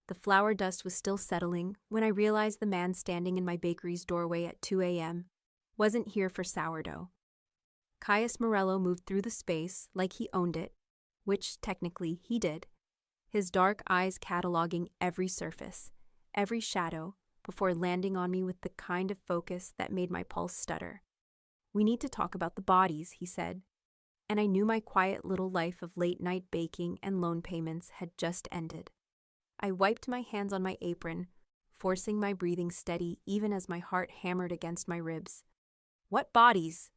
The flour dust was still settling when I realized the man standing in my bakery's doorway at 2 a.m. wasn't here for sourdough. Caius Morello moved through the space like he owned it, which technically he did, his dark eyes cataloging every surface, every shadow, before landing on me with the kind of focus that made my pulse stutter. "We need to talk about the bodies," he said, and I knew my quiet little life of late-night baking and loan payments had just ended. I wiped my hands on my apron, forcing my breathing steady even as my heart hammered against my ribs. "What bodies?"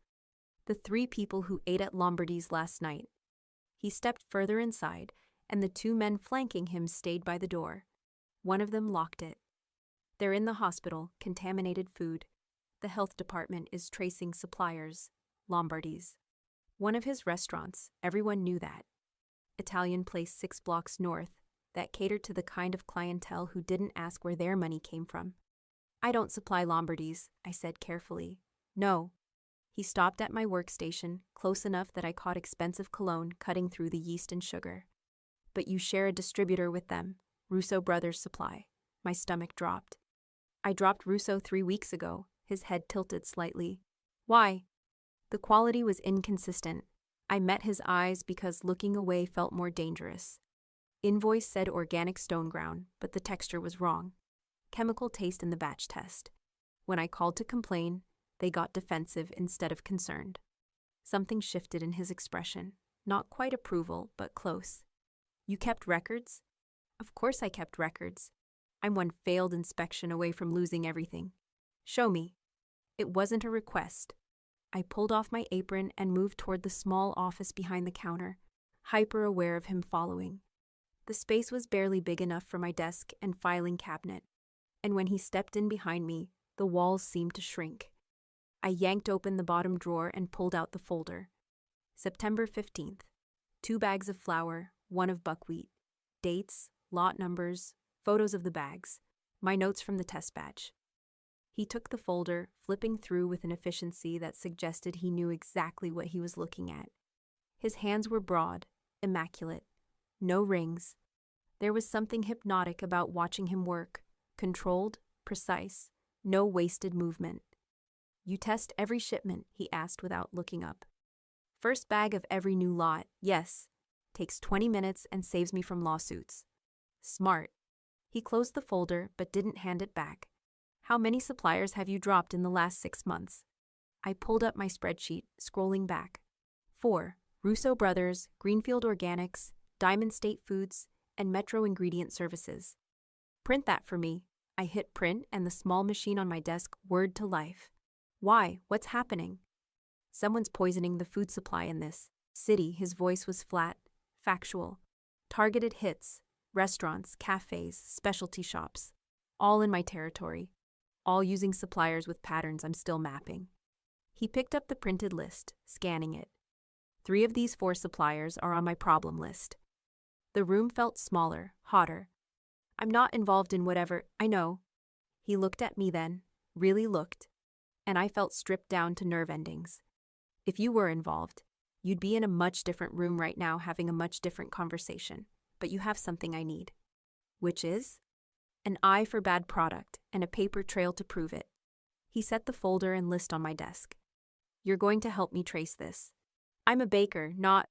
"The 3 people who ate at Lombardy's last night." He stepped further inside, and the 2 men flanking him stayed by the door. One of them locked it. "They're in the hospital, contaminated food. The health department is tracing suppliers, Lombardy's." One of his restaurants, everyone knew that. Italian place 6 blocks north, that catered to the kind of clientele who didn't ask where their money came from. "I don't supply Lombardy's," I said carefully. "No." He stopped at my workstation, close enough that I caught expensive cologne cutting through the yeast and sugar. "But you share a distributor with them, Russo Brothers Supply." My stomach dropped. "I dropped Russo 3 weeks ago." His head tilted slightly. "Why?" The quality was inconsistent. I met his eyes because looking away felt more dangerous. Invoice said organic stone ground, but the texture was wrong. Chemical taste in the batch test. When I called to complain, they got defensive instead of concerned. Something shifted in his expression. Not quite approval, but close. "You kept records?" "Of course I kept records. I'm one failed inspection away from losing everything." "Show me." It wasn't a request. I pulled off my apron and moved toward the small office behind the counter, hyper-aware of him following. The space was barely big enough for my desk and filing cabinet, and when he stepped in behind me, the walls seemed to shrink. I yanked open the bottom drawer and pulled out the folder. September 15th. 2 bags of flour, 1 of buckwheat. Dates, lot numbers, photos of the bags, my notes from the test batch. He took the folder, flipping through with an efficiency that suggested he knew exactly what he was looking at. His hands were broad, immaculate. No rings. There was something hypnotic about watching him work. Controlled, precise, no wasted movement. "You test every shipment?" he asked without looking up. "First bag of every new lot, yes. Takes 20 minutes and saves me from lawsuits." "Smart." He closed the folder but didn't hand it back. "How many suppliers have you dropped in the last 6 months?" I pulled up my spreadsheet, scrolling back. 4. Russo Brothers, Greenfield Organics, Diamond State Foods, and Metro Ingredient Services. "Print that for me." I hit print and the small machine on my desk whirred to life. "Why? What's happening?" "Someone's poisoning the food supply in this city." His voice was flat, factual. "Targeted hits, restaurants, cafes, specialty shops. All in my territory. All using suppliers with patterns I'm still mapping." He picked up the printed list, scanning it. 3 of these 4 suppliers are on my problem list. The room felt smaller, hotter. "I'm not involved in whatever." "I know." He looked at me then, really looked, and I felt stripped down to nerve endings. "If you were involved, you'd be in a much different room right now having a much different conversation, but you have something I need." "Which is?" "An eye for bad product and a paper trail to prove it." He set the folder and list on my desk. "You're going to help me trace this." "I'm a baker, not..."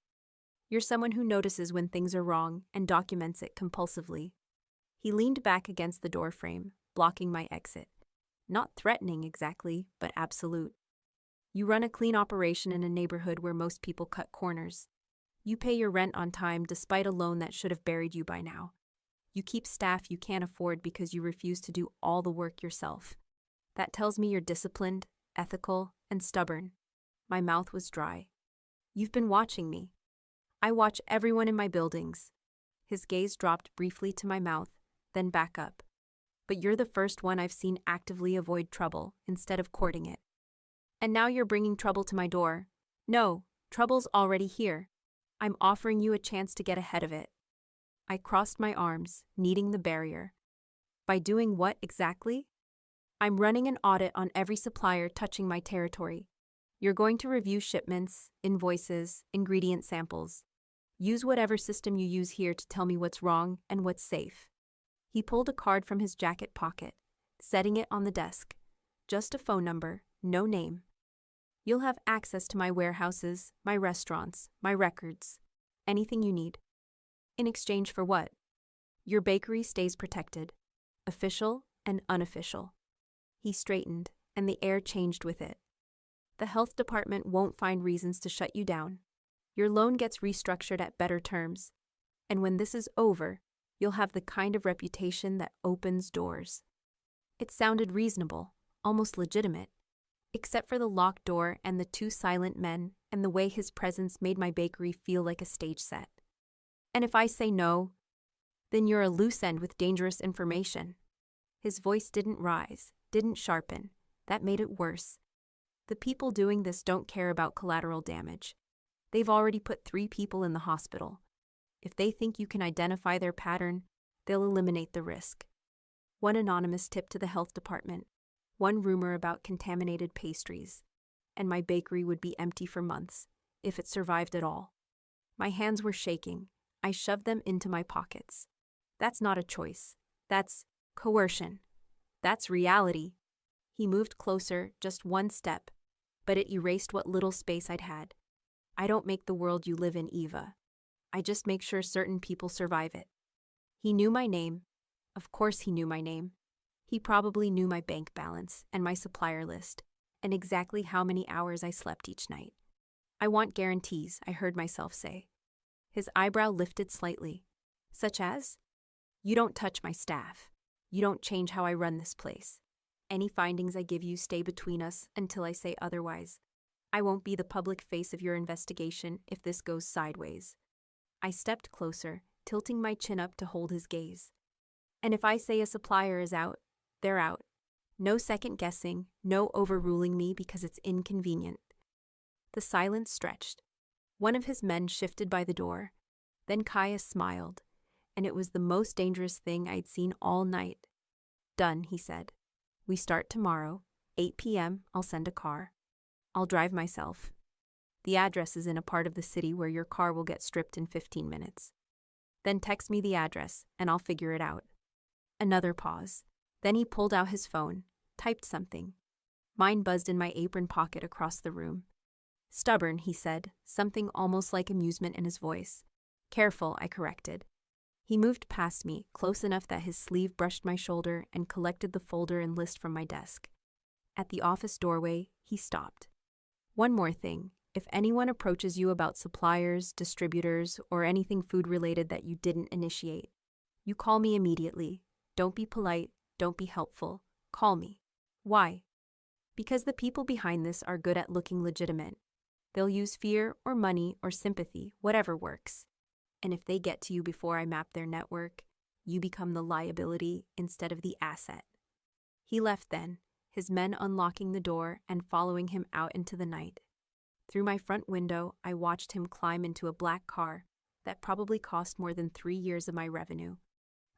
"You're someone who notices when things are wrong and documents it compulsively." He leaned back against the door frame, blocking my exit. Not threatening exactly, but absolute. "You run a clean operation in a neighborhood where most people cut corners. You pay your rent on time despite a loan that should have buried you by now. You keep staff you can't afford because you refuse to do all the work yourself. That tells me you're disciplined, ethical, and stubborn." My mouth was dry. "You've been watching me." "I watch everyone in my buildings." His gaze dropped briefly to my mouth, then back up. "But you're the first one I've seen actively avoid trouble instead of courting it. And now you're bringing trouble to my door." "No, trouble's already here. I'm offering you a chance to get ahead of it." I crossed my arms, kneading the barrier. "By doing what exactly?" "I'm running an audit on every supplier touching my territory. You're going to review shipments, invoices, ingredient samples. Use whatever system you use here to tell me what's wrong and what's safe." He pulled a card from his jacket pocket, setting it on the desk. Just a phone number, no name. You'll have access to my warehouses, my restaurants, my records, anything you need. In exchange for what? Your bakery stays protected, official and unofficial. He straightened, and the air changed with it. The health department won't find reasons to shut you down. Your loan gets restructured at better terms. And when this is over, you'll have the kind of reputation that opens doors. It sounded reasonable, almost legitimate, except for the locked door and the two silent men and the way his presence made my bakery feel like a stage set. And if I say no, then you're a loose end with dangerous information. His voice didn't rise, didn't sharpen. That made it worse. The people doing this don't care about collateral damage. They've already put 3 people in the hospital. If they think you can identify their pattern, they'll eliminate the risk. One anonymous tip to the health department, one rumor about contaminated pastries, and my bakery would be empty for months, if it survived at all. My hands were shaking. I shoved them into my pockets. That's not a choice. That's coercion. That's reality. He moved closer, just one step, but it erased what little space I'd had. I don't make the world you live in, Eva. I just make sure certain people survive it. He knew my name. Of course he knew my name. He probably knew my bank balance and my supplier list, and exactly how many hours I slept each night. I want guarantees, I heard myself say. His eyebrow lifted slightly. Such as? You don't touch my staff. You don't change how I run this place. Any findings I give you stay between us until I say otherwise. I won't be the public face of your investigation if this goes sideways. I stepped closer, tilting my chin up to hold his gaze. And if I say a supplier is out, they're out. No second guessing, no overruling me because it's inconvenient. The silence stretched. One of his men shifted by the door. Then Caius smiled, and it was the most dangerous thing I'd seen all night. Done, he said. We start tomorrow, 8 p.m. I'll send a car. I'll drive myself. The address is in a part of the city where your car will get stripped in 15 minutes. Then text me the address, and I'll figure it out. Another pause. Then he pulled out his phone, typed something. Mine buzzed in my apron pocket across the room. Stubborn, he said, something almost like amusement in his voice. Careful, I corrected. He moved past me, close enough that his sleeve brushed my shoulder and collected the folder and list from my desk. At the office doorway, he stopped. One more thing. If anyone approaches you about suppliers, distributors, or anything food-related that you didn't initiate, you call me immediately. Don't be polite. Don't be helpful. Call me. Why? Because the people behind this are good at looking legitimate. They'll use fear or money or sympathy, whatever works. And if they get to you before I map their network, you become the liability instead of the asset. He left then, his men unlocking the door and following him out into the night. Through my front window, I watched him climb into a black car that probably cost more than 3 years of my revenue.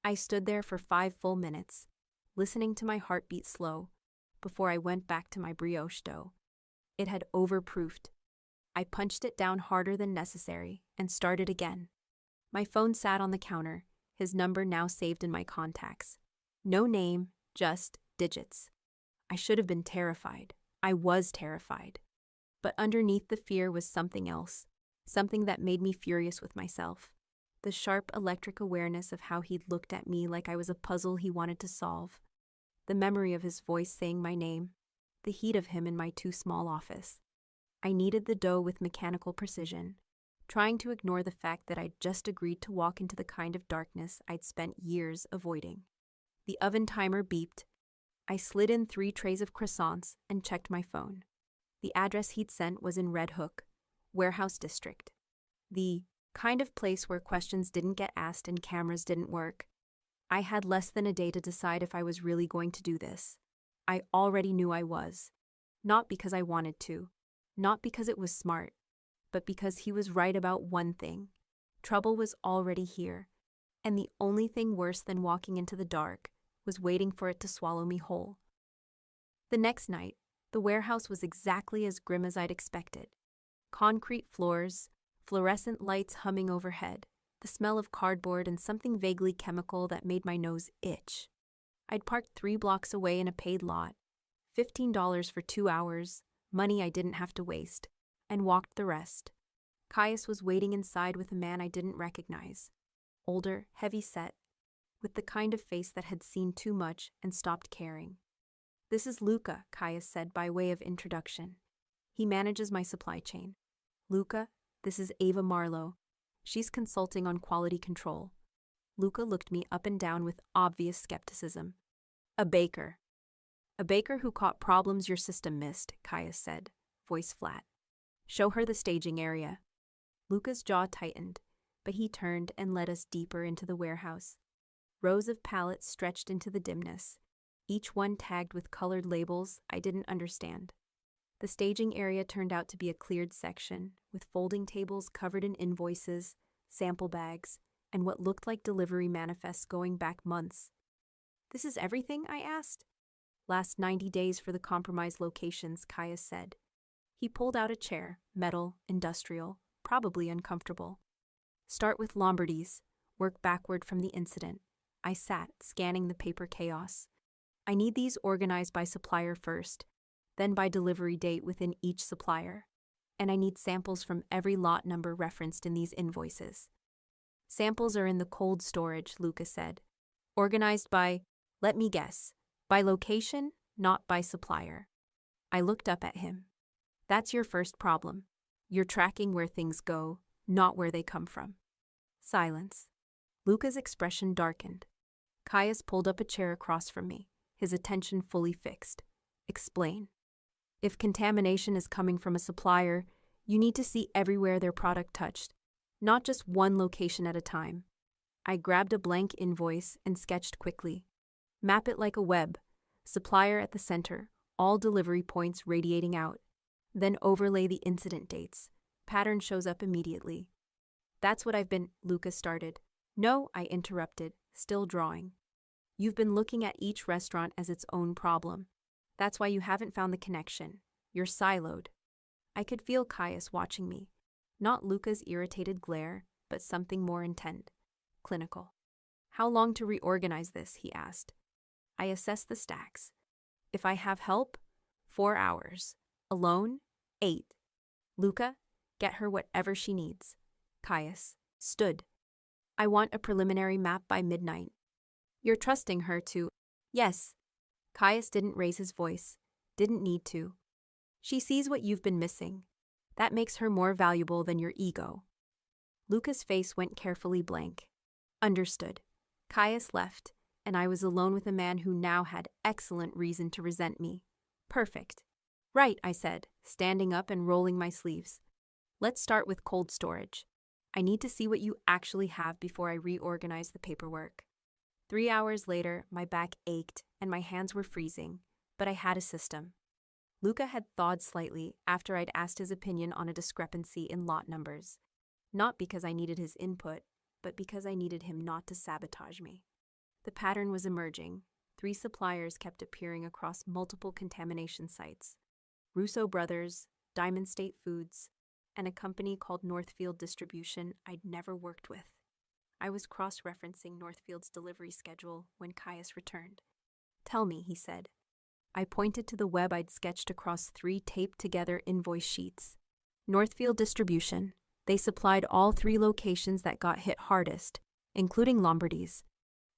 I stood there for 5 full minutes, listening to my heart beat slow, before I went back to my brioche dough. It had overproofed. I punched it down harder than necessary and started again. My phone sat on the counter, his number now saved in my contacts. No name, just digits. I should have been terrified. I was terrified. But underneath the fear was something else, something that made me furious with myself. The sharp electric awareness of how he'd looked at me like I was a puzzle he wanted to solve. The memory of his voice saying my name. The heat of him in my too small office. I kneaded the dough with mechanical precision, trying to ignore the fact that I'd just agreed to walk into the kind of darkness I'd spent years avoiding. The oven timer beeped. I slid in 3 trays of croissants and checked my phone. The address he'd sent was in Red Hook, Warehouse District. The kind of place where questions didn't get asked and cameras didn't work. I had less than a day to decide if I was really going to do this. I already knew I was. Not because I wanted to. Not because it was smart. But because he was right about one thing. Trouble was already here. And the only thing worse than walking into the dark was waiting for it to swallow me whole. The next night, the warehouse was exactly as grim as I'd expected. Concrete floors, fluorescent lights humming overhead, the smell of cardboard and something vaguely chemical that made my nose itch. I'd parked 3 blocks away in a paid lot, $15 for 2 hours, money I didn't have to waste, and walked the rest. Caius was waiting inside with a man I didn't recognize. Older, heavy-set, with the kind of face that had seen too much and stopped caring. "This is Luca," Caius said by way of introduction. "He manages my supply chain." "Luca, this is Ava Marlowe. She's consulting on quality control." Luca looked me up and down with obvious skepticism. "A baker." "A baker who caught problems your system missed," Caius said, voice flat. "Show her the staging area." Luca's jaw tightened, but he turned and led us deeper into the warehouse. Rows of pallets stretched into the dimness, each one tagged with colored labels I didn't understand. The staging area turned out to be a cleared section, with folding tables covered in invoices, sample bags, and what looked like delivery manifests going back months. "This is everything?" I asked. "Last 90 days for the compromised locations," Caius said. He pulled out a chair, metal, industrial, probably uncomfortable. "Start with Lombardy's, work backward from the incident." I sat, scanning the paper chaos. "I need these organized by supplier first, then by delivery date within each supplier. And I need samples from every lot number referenced in these invoices." "Samples are in the cold storage," Luca said. "Organized by, let me guess, by location, not by supplier." I looked up at him. "That's your first problem. You're tracking where things go, not where they come from." Silence. Luca's expression darkened. Caius pulled up a chair across from me, his attention fully fixed. "Explain." "If contamination is coming from a supplier, you need to see everywhere their product touched, not just one location at a time." I grabbed a blank invoice and sketched quickly. "Map it like a web, supplier at the center, all delivery points radiating out. Then overlay the incident dates. Pattern shows up immediately." "That's what I've been," Luca started. "No," I interrupted, still drawing. "You've been looking at each restaurant as its own problem. That's why you haven't found the connection. You're siloed." I could feel Caius watching me. Not Luca's irritated glare, but something more intent. Clinical. "How long to reorganize this?" he asked. I assessed the stacks. "If I have help, 4 hours. Alone, 8. Luca, get her whatever she needs." Caius stood. "I want a preliminary map by midnight." "You're trusting her to—" "Yes." Caius didn't raise his voice. Didn't need to. "She sees what you've been missing. That makes her more valuable than your ego." Luca's face went carefully blank. Understood. Caius left, and I was alone with a man who now had excellent reason to resent me. Perfect. "Right," I said, standing up and rolling my sleeves. "Let's start with cold storage. I need to see what you actually have before I reorganize the paperwork." 3 hours later, my back ached and my hands were freezing, but I had a system. Luca had thawed slightly after I'd asked his opinion on a discrepancy in lot numbers. Not because I needed his input, but because I needed him not to sabotage me. The pattern was emerging. 3 suppliers kept appearing across multiple contamination sites. Russo Brothers, Diamond State Foods, and a company called Northfield Distribution I'd never worked with. I was cross-referencing Northfield's delivery schedule when Caius returned. "Tell me," he said. I pointed to the web I'd sketched across 3 taped-together invoice sheets. Northfield Distribution. They supplied all 3 locations that got hit hardest, including Lombardy's.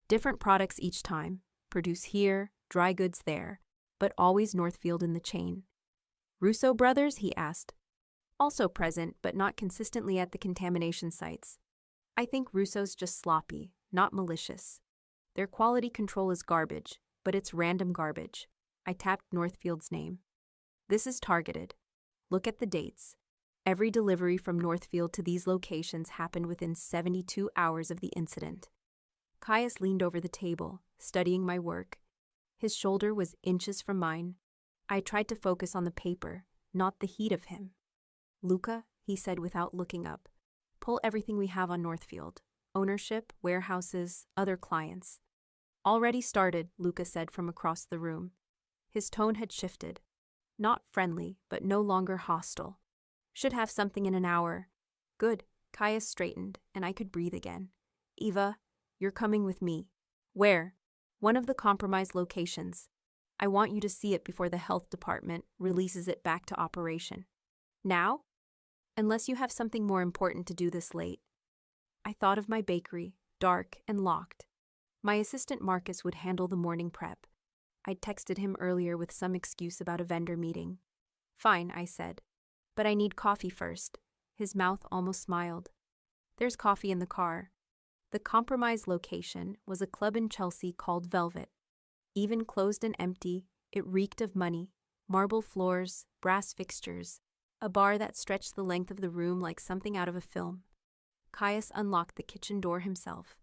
Different products each time, produce here, dry goods there, but always Northfield in the chain. "Russo Brothers?" he asked. "Also present, but not consistently at the contamination sites. I think Russo's just sloppy, not malicious. Their quality control is garbage, but it's random garbage." I tapped Northfield's name. "This is targeted. Look at the dates. Every delivery from Northfield to these locations happened within 72 hours of the incident." Caius leaned over the table, studying my work. His shoulder was inches from mine. I tried to focus on the paper, not the heat of him. "Luca," he said without looking up, "pull everything we have on Northfield. Ownership, warehouses, other clients." "Already started," Luca said from across the room. His tone had shifted. Not friendly, but no longer hostile. "Should have something in an hour." "Good," Caius straightened, and I could breathe again. Eva, you're coming with me. Where? One of the compromised locations. I want you to see it before the health department releases it back to operation. Now? Unless you have something more important to do this late. I thought of my bakery, dark and locked. My assistant Marcus would handle the morning prep. I'd texted him earlier with some excuse about a vendor meeting. Fine, I said. But I need coffee first. His mouth almost smiled. There's coffee in the car. The compromised location was a club in Chelsea called Velvet. Even closed and empty, it reeked of money, marble floors, brass fixtures, a bar that stretched the length of the room like something out of a film. Caius unlocked the kitchen door himself.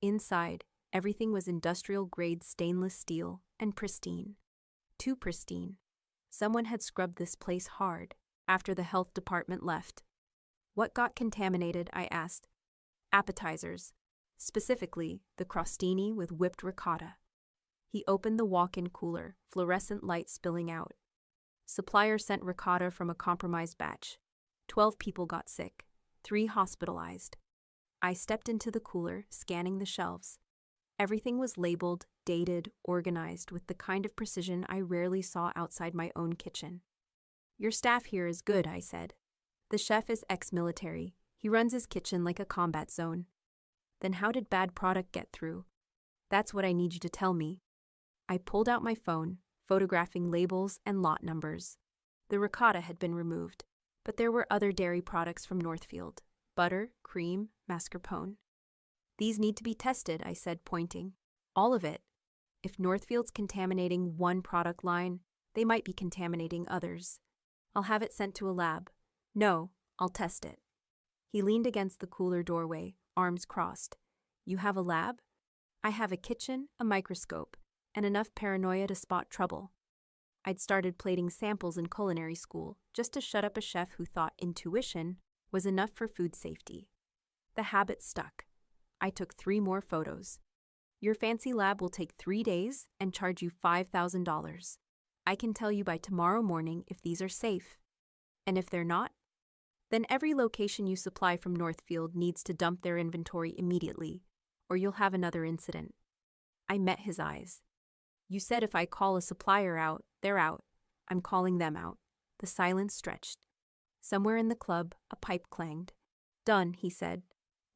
Inside, everything was industrial-grade stainless steel and pristine. Too pristine. Someone had scrubbed this place hard after the health department left. What got contaminated, I asked. Appetizers. Specifically, the crostini with whipped ricotta. He opened the walk-in cooler, fluorescent light spilling out. Supplier sent ricotta from a compromised batch. 12 people got sick, 3 hospitalized. I stepped into the cooler, scanning the shelves. Everything was labeled, dated, organized with the kind of precision I rarely saw outside my own kitchen. Your staff here is good, I said. The chef is ex-military. He runs his kitchen like a combat zone. Then how did bad product get through? That's what I need you to tell me. I pulled out my phone, photographing labels and lot numbers. The ricotta had been removed, but there were other dairy products from Northfield. Butter, cream, mascarpone. These need to be tested, I said, pointing. All of it. If Northfield's contaminating one product line, they might be contaminating others. I'll have it sent to a lab. No, I'll test it. He leaned against the cooler doorway, arms crossed. You have a lab? I have a kitchen, a microscope, and enough paranoia to spot trouble. I'd started plating samples in culinary school just to shut up a chef who thought intuition was enough for food safety. The habit stuck. I took 3 more photos. Your fancy lab will take 3 days and charge you $5,000. I can tell you by tomorrow morning if these are safe. And if they're not, then every location you supply from Northfield needs to dump their inventory immediately, or you'll have another incident. I met his eyes. You said if I call a supplier out, they're out. I'm calling them out. The silence stretched. Somewhere in the club, a pipe clanged. Done, he said.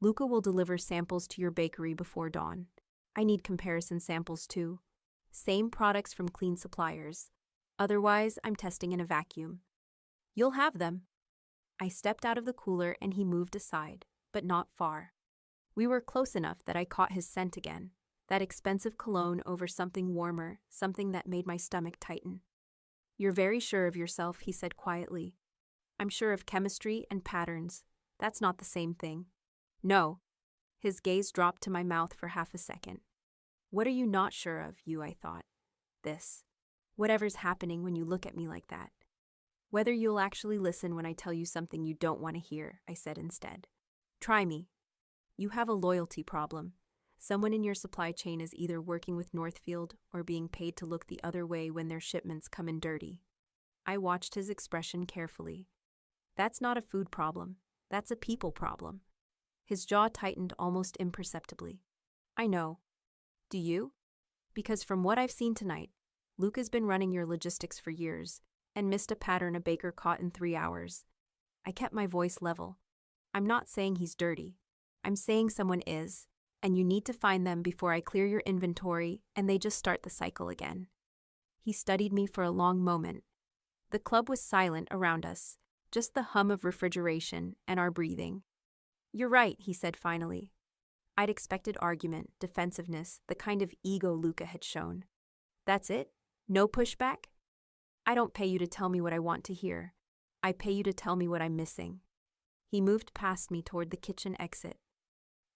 Luca will deliver samples to your bakery before dawn. I need comparison samples too. Same products from clean suppliers. Otherwise, I'm testing in a vacuum. You'll have them. I stepped out of the cooler and he moved aside, but not far. We were close enough that I caught his scent again, that expensive cologne over something warmer, something that made my stomach tighten. You're very sure of yourself, he said quietly. I'm sure of chemistry and patterns. That's not the same thing. No. His gaze dropped to my mouth for half a second. What are you not sure of, I thought. This. Whatever's happening when you look at me like that. Whether you'll actually listen when I tell you something you don't want to hear, I said instead. Try me. You have a loyalty problem. Someone in your supply chain is either working with Northfield or being paid to look the other way when their shipments come in dirty. I watched his expression carefully. That's not a food problem. That's a people problem. His jaw tightened almost imperceptibly. I know. Do you? Because from what I've seen tonight, Luca's been running your logistics for years and missed a pattern a baker caught in 3 hours. I kept my voice level. I'm not saying he's dirty. I'm saying someone is, and you need to find them before I clear your inventory and they just start the cycle again. He studied me for a long moment. The club was silent around us, just the hum of refrigeration and our breathing. You're right, he said finally. I'd expected argument, defensiveness, the kind of ego Luca had shown. That's it? No pushback? I don't pay you to tell me what I want to hear. I pay you to tell me what I'm missing. He moved past me toward the kitchen exit.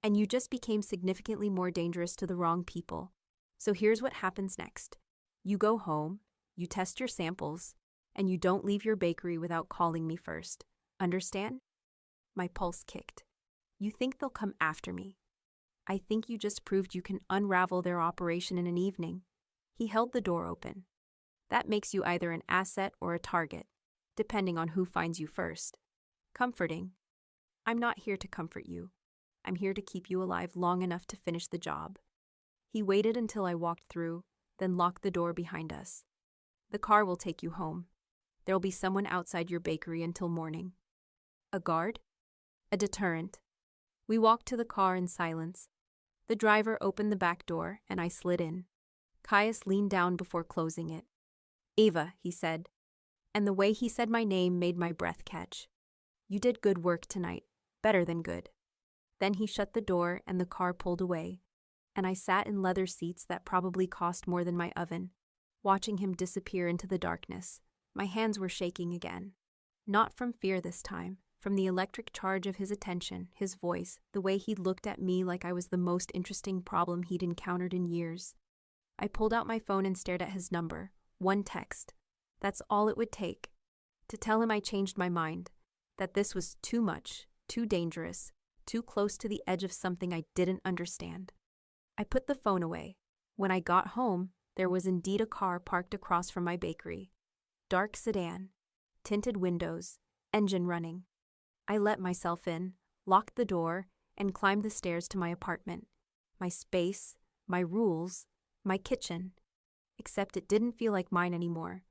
And you just became significantly more dangerous to the wrong people. So here's what happens next. You go home, you test your samples, and you don't leave your bakery without calling me first. Understand? My pulse kicked. You think they'll come after me. I think you just proved you can unravel their operation in an evening. He held the door open. That makes you either an asset or a target, depending on who finds you first. Comforting. I'm not here to comfort you. I'm here to keep you alive long enough to finish the job. He waited until I walked through, then locked the door behind us. The car will take you home. There'll be someone outside your bakery until morning. A guard? A deterrent. We walked to the car in silence. The driver opened the back door, and I slid in. Caius leaned down before closing it. Ava, he said, and the way he said my name made my breath catch. You did good work tonight, better than good. Then he shut the door and the car pulled away, and I sat in leather seats that probably cost more than my oven, watching him disappear into the darkness. My hands were shaking again. Not from fear this time, from the electric charge of his attention, his voice, the way he looked at me like I was the most interesting problem he'd encountered in years. I pulled out my phone and stared at his number. One text. That's all it would take. To tell him I changed my mind. That this was too much, too dangerous, too close to the edge of something I didn't understand. I put the phone away. When I got home, there was indeed a car parked across from my bakery. Dark sedan, tinted windows, engine running. I let myself in, locked the door, and climbed the stairs to my apartment. My space, my rules, my kitchen. Except it didn't feel like mine anymore.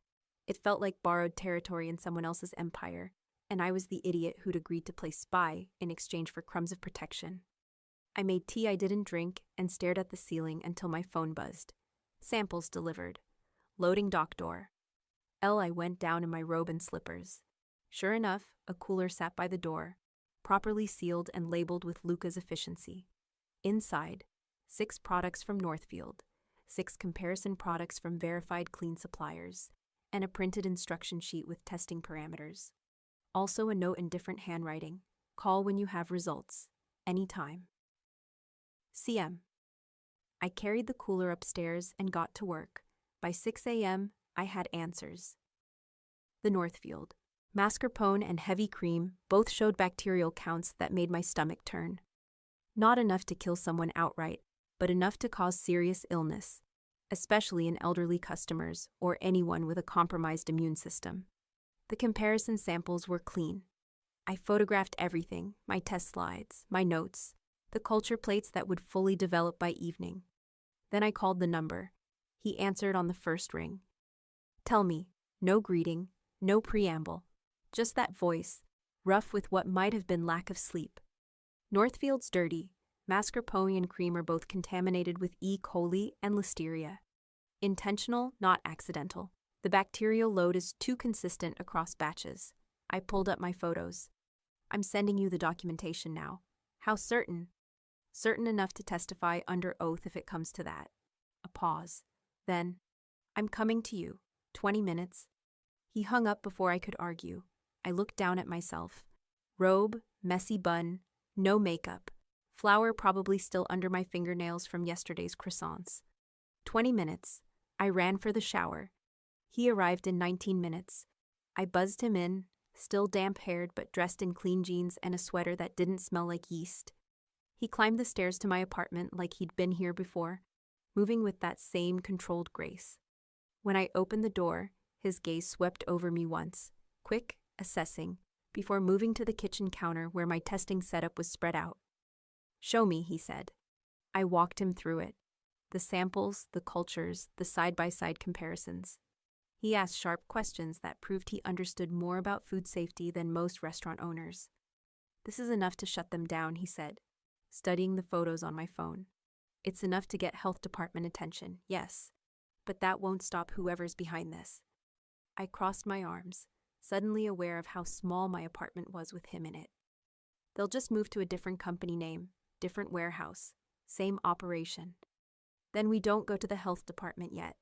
It felt like borrowed territory in someone else's empire, and I was the idiot who'd agreed to play spy in exchange for crumbs of protection. I made tea I didn't drink and stared at the ceiling until my phone buzzed. Samples delivered. Loading dock door. I went down in my robe and slippers. Sure enough, a cooler sat by the door, properly sealed and labeled with Luca's efficiency. Inside, 6 products from Northfield, 6 comparison products from verified clean suppliers, and a printed instruction sheet with testing parameters. Also a note in different handwriting. Call when you have results. Anytime. CM. I carried the cooler upstairs and got to work. By 6 a.m., I had answers. The Northfield. Mascarpone and heavy cream both showed bacterial counts that made my stomach turn. Not enough to kill someone outright, but enough to cause serious illness, especially in elderly customers or anyone with a compromised immune system. The comparison samples were clean. I photographed everything, my test slides, my notes, the culture plates that would fully develop by evening. Then I called the number. He answered on the first ring. Tell me, no greeting, no preamble, just that voice, rough with what might have been lack of sleep. Northfield's dirty. Mascarpone and cream are both contaminated with E. coli and listeria. Intentional, not accidental. The bacterial load is too consistent across batches. I pulled up my photos. I'm sending you the documentation now. How certain? Certain enough to testify under oath if it comes to that. A pause. Then, I'm coming to you. 20 minutes. He hung up before I could argue. I looked down at myself. Robe, messy bun, no makeup. Flour probably still under my fingernails from yesterday's croissants. 20 minutes. I ran for the shower. He arrived in 19 minutes. I buzzed him in, still damp-haired but dressed in clean jeans and a sweater that didn't smell like yeast. He climbed the stairs to my apartment like he'd been here before, moving with that same controlled grace. When I opened the door, his gaze swept over me once, quick, assessing, before moving to the kitchen counter where my testing setup was spread out. Show me, he said. I walked him through it. The samples, the cultures, the side-by-side comparisons. He asked sharp questions that proved he understood more about food safety than most restaurant owners. This is enough to shut them down, he said, studying the photos on my phone. It's enough to get health department attention, yes, but that won't stop whoever's behind this. I crossed my arms, suddenly aware of how small my apartment was with him in it. They'll just move to a different company name, different warehouse, same operation. Then we don't go to the health department yet.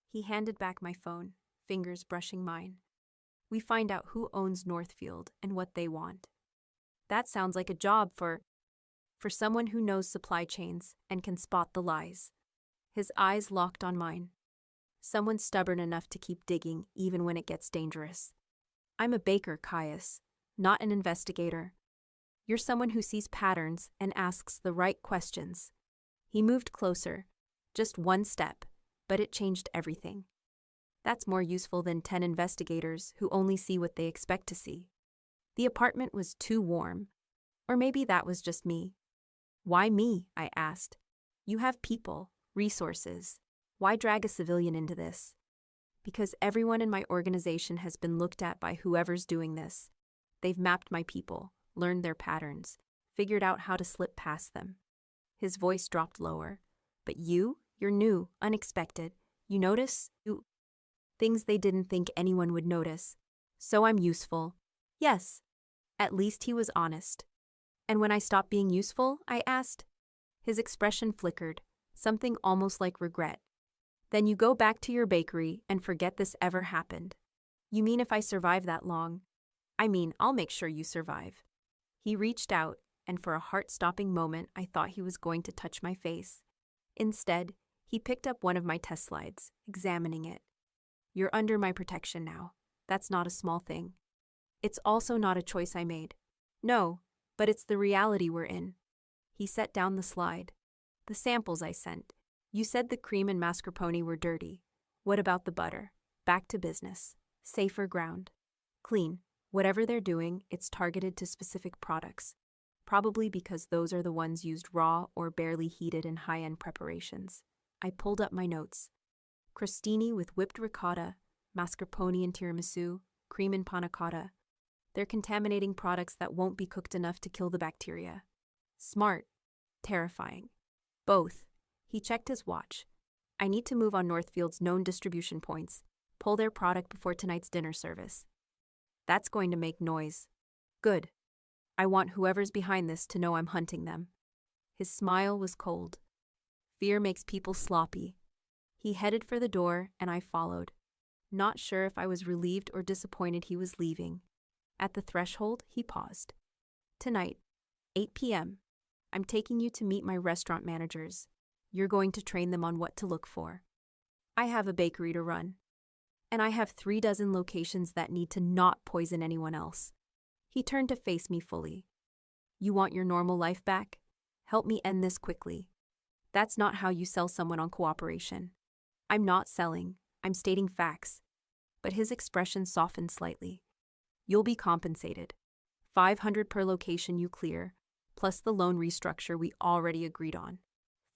He handed back my phone, fingers brushing mine. We find out who owns Northfield and what they want. That sounds like a job for someone who knows supply chains and can spot the lies. His eyes locked on mine. Someone stubborn enough to keep digging even when it gets dangerous. I'm a baker, Caius, not an investigator. You're someone who sees patterns and asks the right questions. He moved closer, just one step, but it changed everything. That's more useful than 10 investigators who only see what they expect to see. The apartment was too warm. Or maybe that was just me. Why me? I asked. You have people, resources. Why drag a civilian into this? Because everyone in my organization has been looked at by whoever's doing this. They've mapped my people, learned their patterns, figured out how to slip past them. His voice dropped lower. But you're new, unexpected. You notice? Things they didn't think anyone would notice. So I'm useful. Yes. At least he was honest. And when I stopped being useful, I asked. His expression flickered, something almost like regret. Then you go back to your bakery and forget this ever happened. You mean if I survive that long? I mean, I'll make sure you survive. He reached out, and for a heart-stopping moment, I thought he was going to touch my face. Instead, he picked up one of my test slides, examining it. You're under my protection now. That's not a small thing. It's also not a choice I made. No, but it's the reality we're in. He set down the slide. The samples I sent. You said the cream and mascarpone were dirty. What about the butter? Back to business. Safer ground. Clean. Whatever they're doing, it's targeted to specific products. Probably because those are the ones used raw or barely heated in high-end preparations. I pulled up my notes. Crostini with whipped ricotta, mascarpone and tiramisu, cream and panna cotta. They're contaminating products that won't be cooked enough to kill the bacteria. Smart. Terrifying. Both. He checked his watch. I need to move on Northfield's known distribution points, pull their product before tonight's dinner service. That's going to make noise. Good. I want whoever's behind this to know I'm hunting them. His smile was cold. Fear makes people sloppy. He headed for the door, and I followed. Not sure if I was relieved or disappointed he was leaving. At the threshold, he paused. Tonight, 8 p.m., I'm taking you to meet my restaurant managers. You're going to train them on what to look for. I have a bakery to run. And I have 36 locations that need to not poison anyone else. He turned to face me fully. You want your normal life back? Help me end this quickly. That's not how you sell someone on cooperation. I'm not selling. I'm stating facts. But his expression softened slightly. You'll be compensated. 500 per location you clear, plus the loan restructure we already agreed on.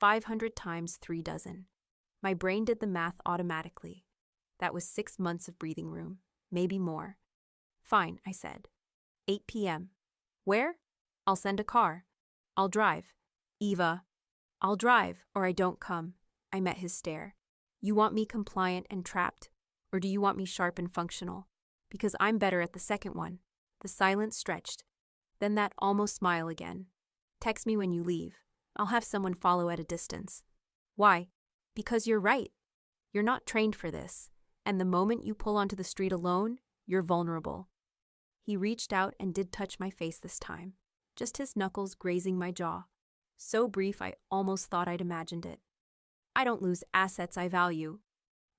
500 times 36. My brain did the math automatically. That was 6 months of breathing room, maybe more. Fine, I said. 8 p.m. Where? I'll send a car. I'll drive. Eva. I'll drive, or I don't come. I met his stare. You want me compliant and trapped, or do you want me sharp and functional? Because I'm better at the second one. The silence stretched. Then that almost smile again. Text me when you leave. I'll have someone follow at a distance. Why? Because you're right. You're not trained for this, and the moment you pull onto the street alone, you're vulnerable. He reached out and did touch my face this time, just his knuckles grazing my jaw. So brief I almost thought I'd imagined it. I don't lose assets I value.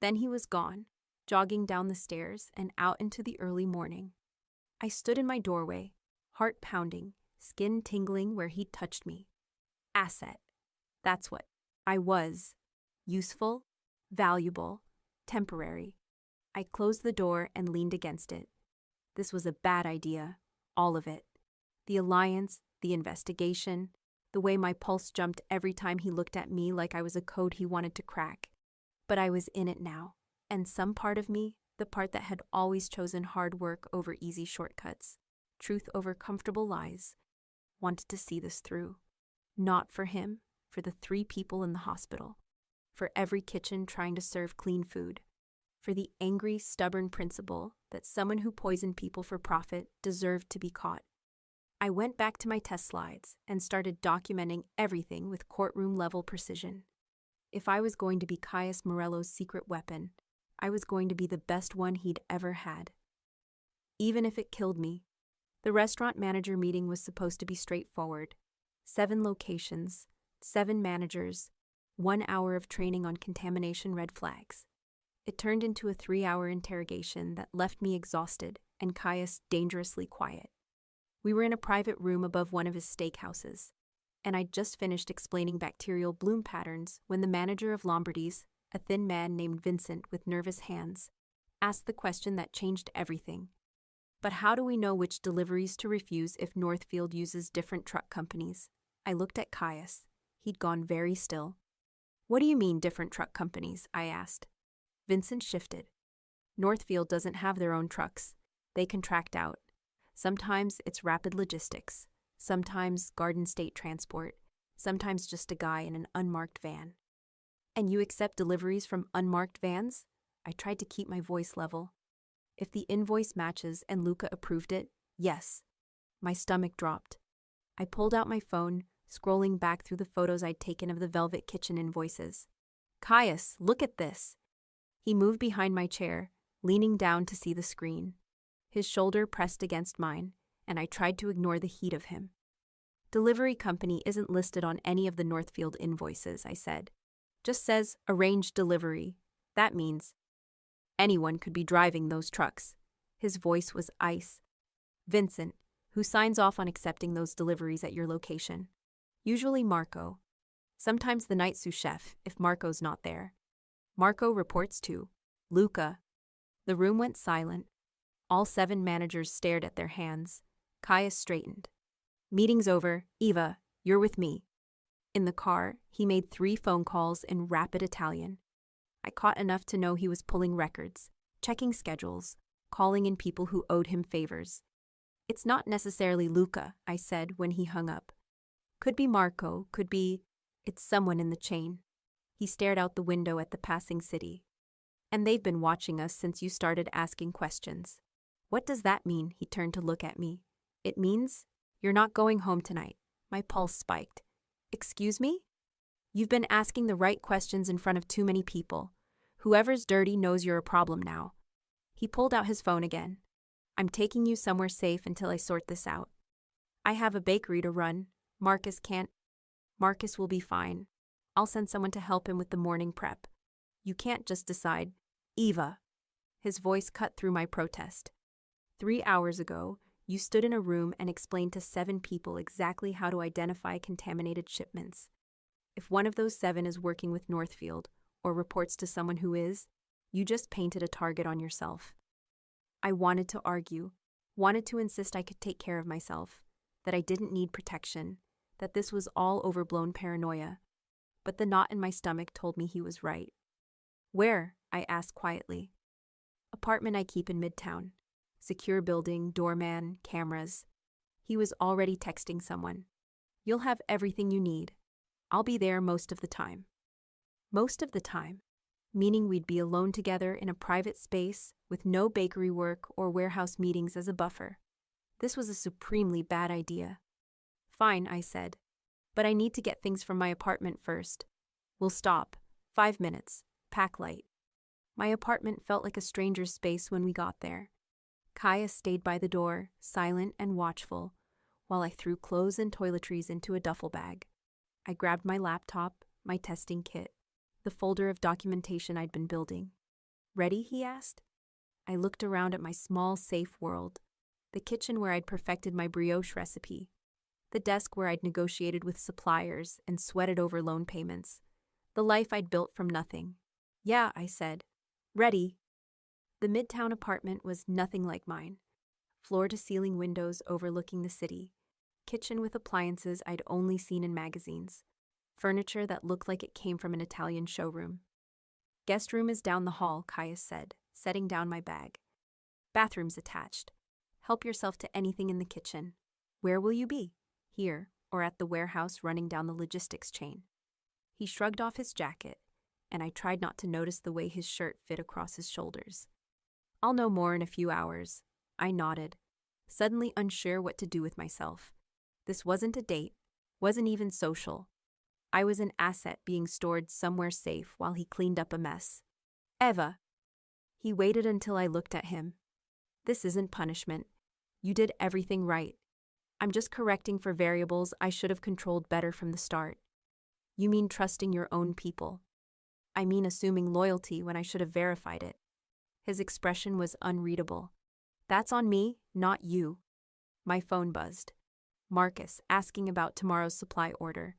Then he was gone, jogging down the stairs and out into the early morning. I stood in my doorway, heart pounding, skin tingling where he'd touched me. Asset. That's what I was. Useful, valuable, temporary. I closed the door and leaned against it. This was a bad idea, all of it. The alliance, the investigation, the way my pulse jumped every time he looked at me like I was a code he wanted to crack. But I was in it now, and some part of me, the part that had always chosen hard work over easy shortcuts, truth over comfortable lies, wanted to see this through. Not for him, for the 3 people in the hospital, for every kitchen trying to serve clean food, for the angry, stubborn principle that someone who poisoned people for profit deserved to be caught. I went back to my test slides and started documenting everything with courtroom-level precision. If I was going to be Caius Morello's secret weapon, I was going to be the best one he'd ever had. Even if it killed me. The restaurant manager meeting was supposed to be straightforward. 7 locations, 7 managers, 1 hour of training on contamination red flags. It turned into a 3-hour interrogation that left me exhausted and Caius dangerously quiet. We were in a private room above one of his steakhouses, and I'd just finished explaining bacterial bloom patterns when the manager of Lombardy's, a thin man named Vincent with nervous hands, asked the question that changed everything. But how do we know which deliveries to refuse if Northfield uses different truck companies? I looked at Caius. He'd gone very still. What do you mean, different truck companies? I asked. Vincent shifted. Northfield doesn't have their own trucks. They contract out. Sometimes it's Rapid Logistics. Sometimes Garden State Transport. Sometimes just a guy in an unmarked van. And you accept deliveries from unmarked vans? I tried to keep my voice level. If the invoice matches and Luca approved it, yes. My stomach dropped. I pulled out my phone, scrolling back through the photos I'd taken of the Velvet Kitchen invoices. Caius, look at this. He moved behind my chair, leaning down to see the screen. His shoulder pressed against mine, and I tried to ignore the heat of him. Delivery company isn't listed on any of the Northfield invoices, I said. Just says arranged delivery. That means anyone could be driving those trucks. His voice was ice. Vincent, who signs off on accepting those deliveries at your location? Usually Marco. Sometimes the night sous chef, if Marco's not there. Marco reports to Luca. The room went silent. All 7 managers stared at their hands. Caius straightened. Meeting's over. Eva, you're with me. In the car, he made 3 phone calls in rapid Italian. I caught enough to know he was pulling records, checking schedules, calling in people who owed him favors. It's not necessarily Luca, I said when he hung up. Could be Marco, could be... It's someone in the chain. He stared out the window at the passing city. And they've been watching us since you started asking questions. What does that mean? He turned to look at me. It means you're not going home tonight. My pulse spiked. Excuse me? You've been asking the right questions in front of too many people. Whoever's dirty knows you're a problem now. He pulled out his phone again. I'm taking you somewhere safe until I sort this out. I have a bakery to run. Marcus can't. Marcus will be fine. I'll send someone to help him with the morning prep. You can't just decide. Eva. His voice cut through my protest. 3 hours ago, you stood in a room and explained to 7 people exactly how to identify contaminated shipments. If one of those 7 is working with Northfield, or reports to someone who is, you just painted a target on yourself. I wanted to argue, wanted to insist I could take care of myself, that I didn't need protection, that this was all overblown paranoia. But the knot in my stomach told me he was right. Where? I asked quietly. Apartment I keep in Midtown. Secure building, doorman, cameras. He was already texting someone. You'll have everything you need. I'll be there most of the time. Most of the time, meaning we'd be alone together in a private space with no bakery work or warehouse meetings as a buffer. This was a supremely bad idea. Fine, I said, but I need to get things from my apartment first. We'll stop. 5 minutes. Pack light. My apartment felt like a stranger's space when we got there. Caius stayed by the door, silent and watchful, while I threw clothes and toiletries into a duffel bag. I grabbed my laptop, my testing kit, the folder of documentation I'd been building. Ready? He asked. I looked around at my small, safe world, the kitchen where I'd perfected my brioche recipe, the desk where I'd negotiated with suppliers and sweated over loan payments, the life I'd built from nothing. Yeah, I said. Ready. The Midtown apartment was nothing like mine. Floor-to-ceiling windows overlooking the city, kitchen with appliances I'd only seen in magazines, furniture that looked like it came from an Italian showroom. Guest room is down the hall, Caius said, setting down my bag. Bathroom's attached. Help yourself to anything in the kitchen. Where will you be? Here, or at the warehouse running down the logistics chain? He shrugged off his jacket, and I tried not to notice the way his shirt fit across his shoulders. I'll know more in a few hours. I nodded, suddenly unsure what to do with myself. This wasn't a date, wasn't even social. I was an asset being stored somewhere safe while he cleaned up a mess. Eva. He waited until I looked at him. This isn't punishment. You did everything right. I'm just correcting for variables I should have controlled better from the start. You mean trusting your own people. I mean assuming loyalty when I should have verified it. His expression was unreadable. That's on me, not you. My phone buzzed. Marcus, asking about tomorrow's supply order.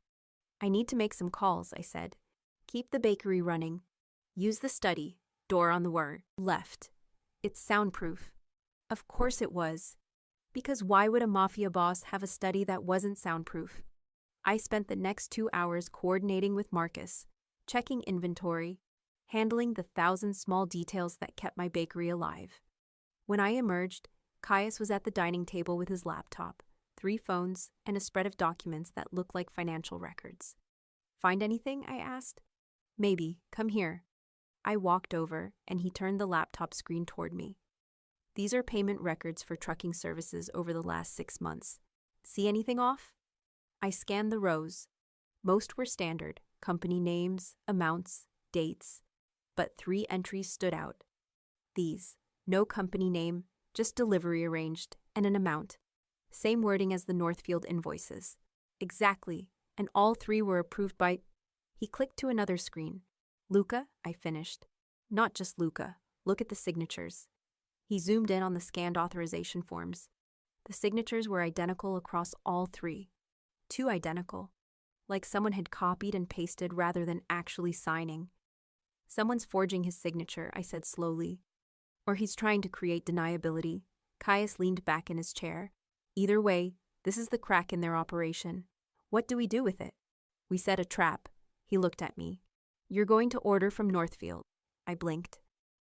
I need to make some calls, I said. Keep the bakery running. Use the study, door on the left. It's soundproof. Of course it was. Because why would a mafia boss have a study that wasn't soundproof? I spent the next 2 hours coordinating with Marcus, checking inventory, handling the 1,000 small details that kept my bakery alive. When I emerged, Caius was at the dining table with his laptop, 3 phones, and a spread of documents that looked like financial records. Find anything? I asked. Maybe. Come here. I walked over, and he turned the laptop screen toward me. These are payment records for trucking services over the last 6 months. See anything off? I scanned the rows. Most were standard, company names, amounts, dates, but 3 entries stood out. These: no company name, just delivery arranged, and an amount. Same wording as the Northfield invoices. Exactly, and all 3 were approved by... He clicked to another screen. Luca, I finished. Not just Luca. Look at the signatures. He zoomed in on the scanned authorization forms. The signatures were identical across all 3. 2 identical. Like someone had copied and pasted rather than actually signing. Someone's forging his signature, I said slowly. Or he's trying to create deniability. Caius leaned back in his chair. Either way, this is the crack in their operation. What do we do with it? We set a trap. He looked at me. You're going to order from Northfield. I blinked.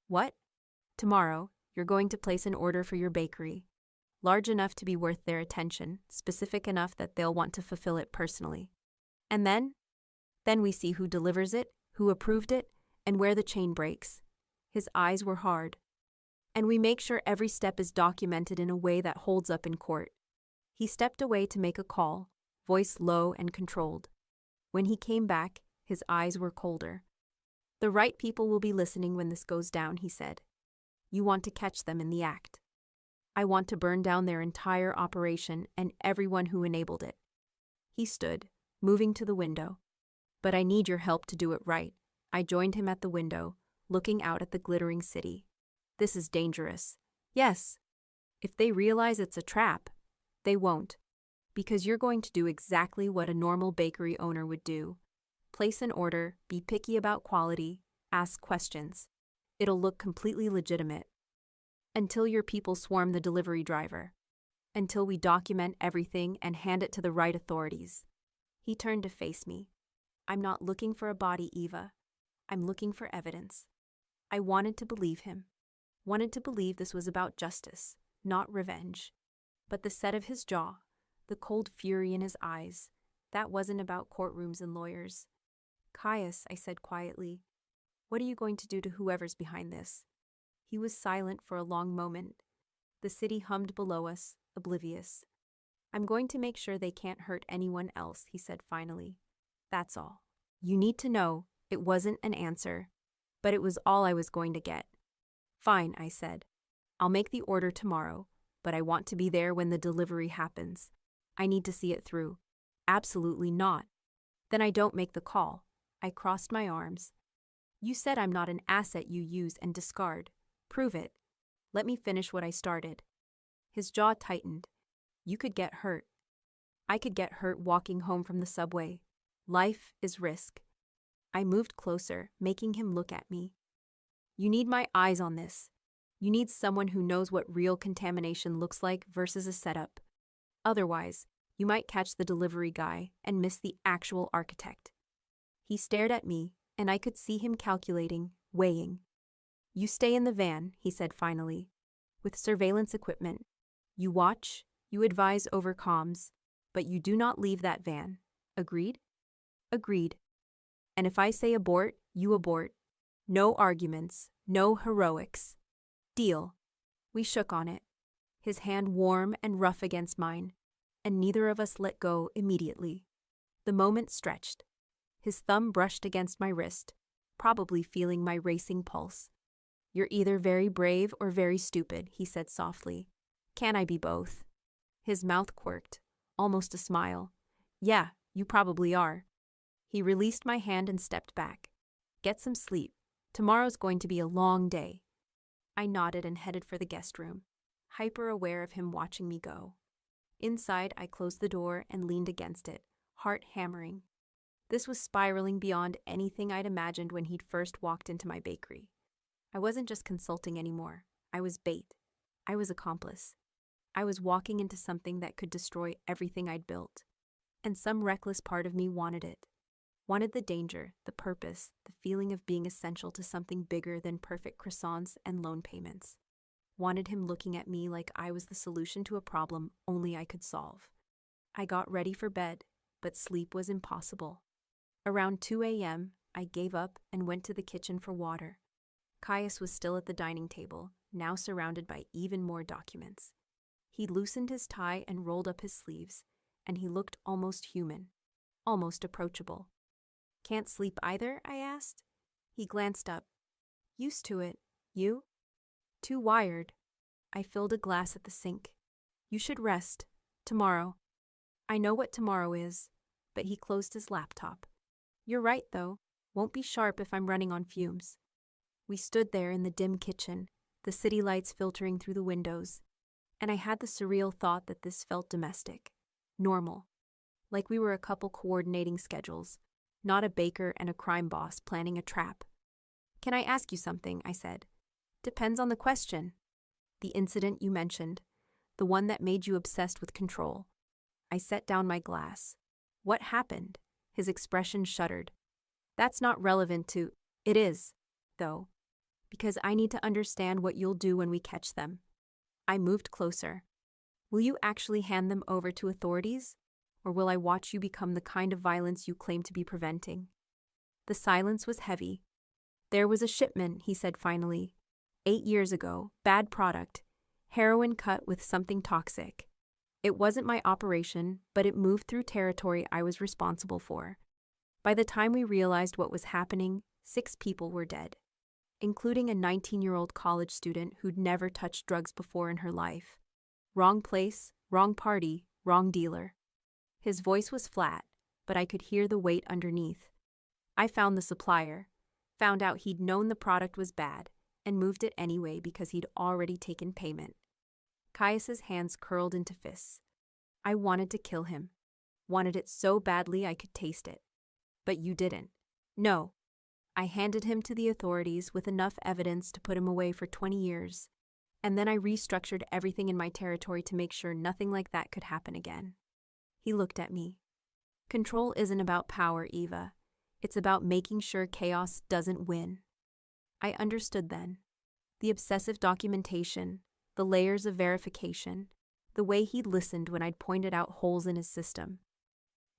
What? Tomorrow, you're going to place an order for your bakery. Large enough to be worth their attention, specific enough that they'll want to fulfill it personally. And then? Then we see who delivers it, who approved it, and where the chain breaks. His eyes were hard. And we make sure every step is documented in a way that holds up in court. He stepped away to make a call, voice low and controlled. When he came back, his eyes were colder. The right people will be listening when this goes down, he said. You want to catch them in the act. I want to burn down their entire operation and everyone who enabled it. He stood, moving to the window. But I need your help to do it right. I joined him at the window, looking out at the glittering city. This is dangerous. Yes. If they realize it's a trap, they won't. Because you're going to do exactly what a normal bakery owner would do. Place an order, be picky about quality, ask questions. It'll look completely legitimate. Until your people swarm the delivery driver. Until we document everything and hand it to the right authorities. He turned to face me. I'm not looking for a body, Eva. I'm looking for evidence. I wanted to believe him. Wanted to believe this was about justice, not revenge. But the set of his jaw, the cold fury in his eyes, that wasn't about courtrooms and lawyers. Caius, I said quietly, what are you going to do to whoever's behind this? He was silent for a long moment. The city hummed below us, oblivious. I'm going to make sure they can't hurt anyone else, he said finally. That's all. You need to know, it wasn't an answer, but it was all I was going to get. Fine, I said. I'll make the order tomorrow, but I want to be there when the delivery happens. I need to see it through. Absolutely not. Then I don't make the call. I crossed my arms. You said I'm not an asset you use and discard. Prove it. Let me finish what I started. His jaw tightened. You could get hurt. I could get hurt walking home from the subway. Life is risk. I moved closer, making him look at me. You need my eyes on this. You need someone who knows what real contamination looks like versus a setup. Otherwise, you might catch the delivery guy and miss the actual architect. He stared at me, and I could see him calculating, weighing. You stay in the van, he said finally, with surveillance equipment. You watch, you advise over comms, but you do not leave that van. Agreed? Agreed. And if I say abort, you abort. No arguments, no heroics. Deal. We shook on it, his hand warm and rough against mine, and neither of us let go immediately. The moment stretched. His thumb brushed against my wrist, probably feeling my racing pulse. You're either very brave or very stupid, he said softly. Can I be both? His mouth quirked, almost a smile. Yeah, you probably are. He released my hand and stepped back. Get some sleep. Tomorrow's going to be a long day. I nodded and headed for the guest room, hyper aware of him watching me go. Inside, I closed the door and leaned against it, heart hammering. This was spiraling beyond anything I'd imagined when he'd first walked into my bakery. I wasn't just consulting anymore. I was bait. I was accomplice. I was walking into something that could destroy everything I'd built. And some reckless part of me wanted it. Wanted the danger, the purpose, the feeling of being essential to something bigger than perfect croissants and loan payments. Wanted him looking at me like I was the solution to a problem only I could solve. I got ready for bed, but sleep was impossible. Around 2 a.m., I gave up and went to the kitchen for water. Caius was still at the dining table, now surrounded by even more documents. He loosened his tie and rolled up his sleeves, and he looked almost human, almost approachable. "Can't sleep either?" I asked. He glanced up. "Used to it. You?" "Too wired." I filled a glass at the sink. "You should rest. Tomorrow." "I know what tomorrow is," but he closed his laptop. "You're right, though. Won't be sharp if I'm running on fumes." We stood there in the dim kitchen, the city lights filtering through the windows, and I had the surreal thought that this felt domestic, normal, like we were a couple coordinating schedules, not a baker and a crime boss planning a trap. "Can I ask you something?" I said. "Depends on the question." "The incident you mentioned, the one that made you obsessed with control." I set down my glass. "What happened?" His expression shuddered. "That's not relevant to—" "It is, though, because I need to understand what you'll do when we catch them." I moved closer. "Will you actually hand them over to authorities? Or will I watch you become the kind of violence you claim to be preventing?" The silence was heavy. "There was a shipment," he said finally. 8 years ago, bad product, heroin cut with something toxic. It wasn't my operation, but it moved through territory I was responsible for. By the time we realized what was happening, 6 people were dead, including a 19-year-old college student who'd never touched drugs before in her life. Wrong place, wrong party, wrong dealer. His voice was flat, but I could hear the weight underneath. I found the supplier, found out he'd known the product was bad, and moved it anyway because he'd already taken payment. Caius's hands curled into fists. I wanted to kill him. Wanted it so badly I could taste it. "But you didn't." "No." I handed him to the authorities with enough evidence to put him away for 20 years, and then I restructured everything in my territory to make sure nothing like that could happen again. He looked at me. "Control isn't about power, Eva. It's about making sure chaos doesn't win." I understood then. The obsessive documentation, the layers of verification, the way he'd listened when I'd pointed out holes in his system.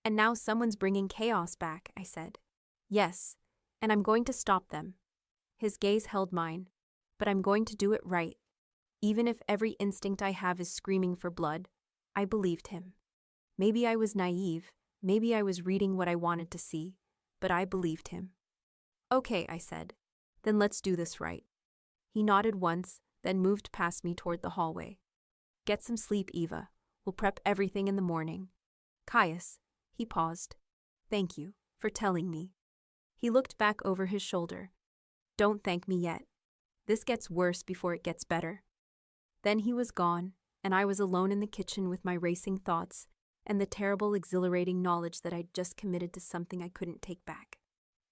"And now someone's bringing chaos back," I said. "Yes, and I'm going to stop them." His gaze held mine. "But I'm going to do it right. Even if every instinct I have is screaming for blood." I believed him. Maybe I was naive, maybe I was reading what I wanted to see, but I believed him. "Okay," I said. "Then let's do this right." He nodded once, then moved past me toward the hallway. "Get some sleep, Eva. We'll prep everything in the morning." "Caius." He paused. "Thank you for telling me." He looked back over his shoulder. "Don't thank me yet. This gets worse before it gets better." Then he was gone, and I was alone in the kitchen with my racing thoughts and the terrible, exhilarating knowledge that I'd just committed to something I couldn't take back.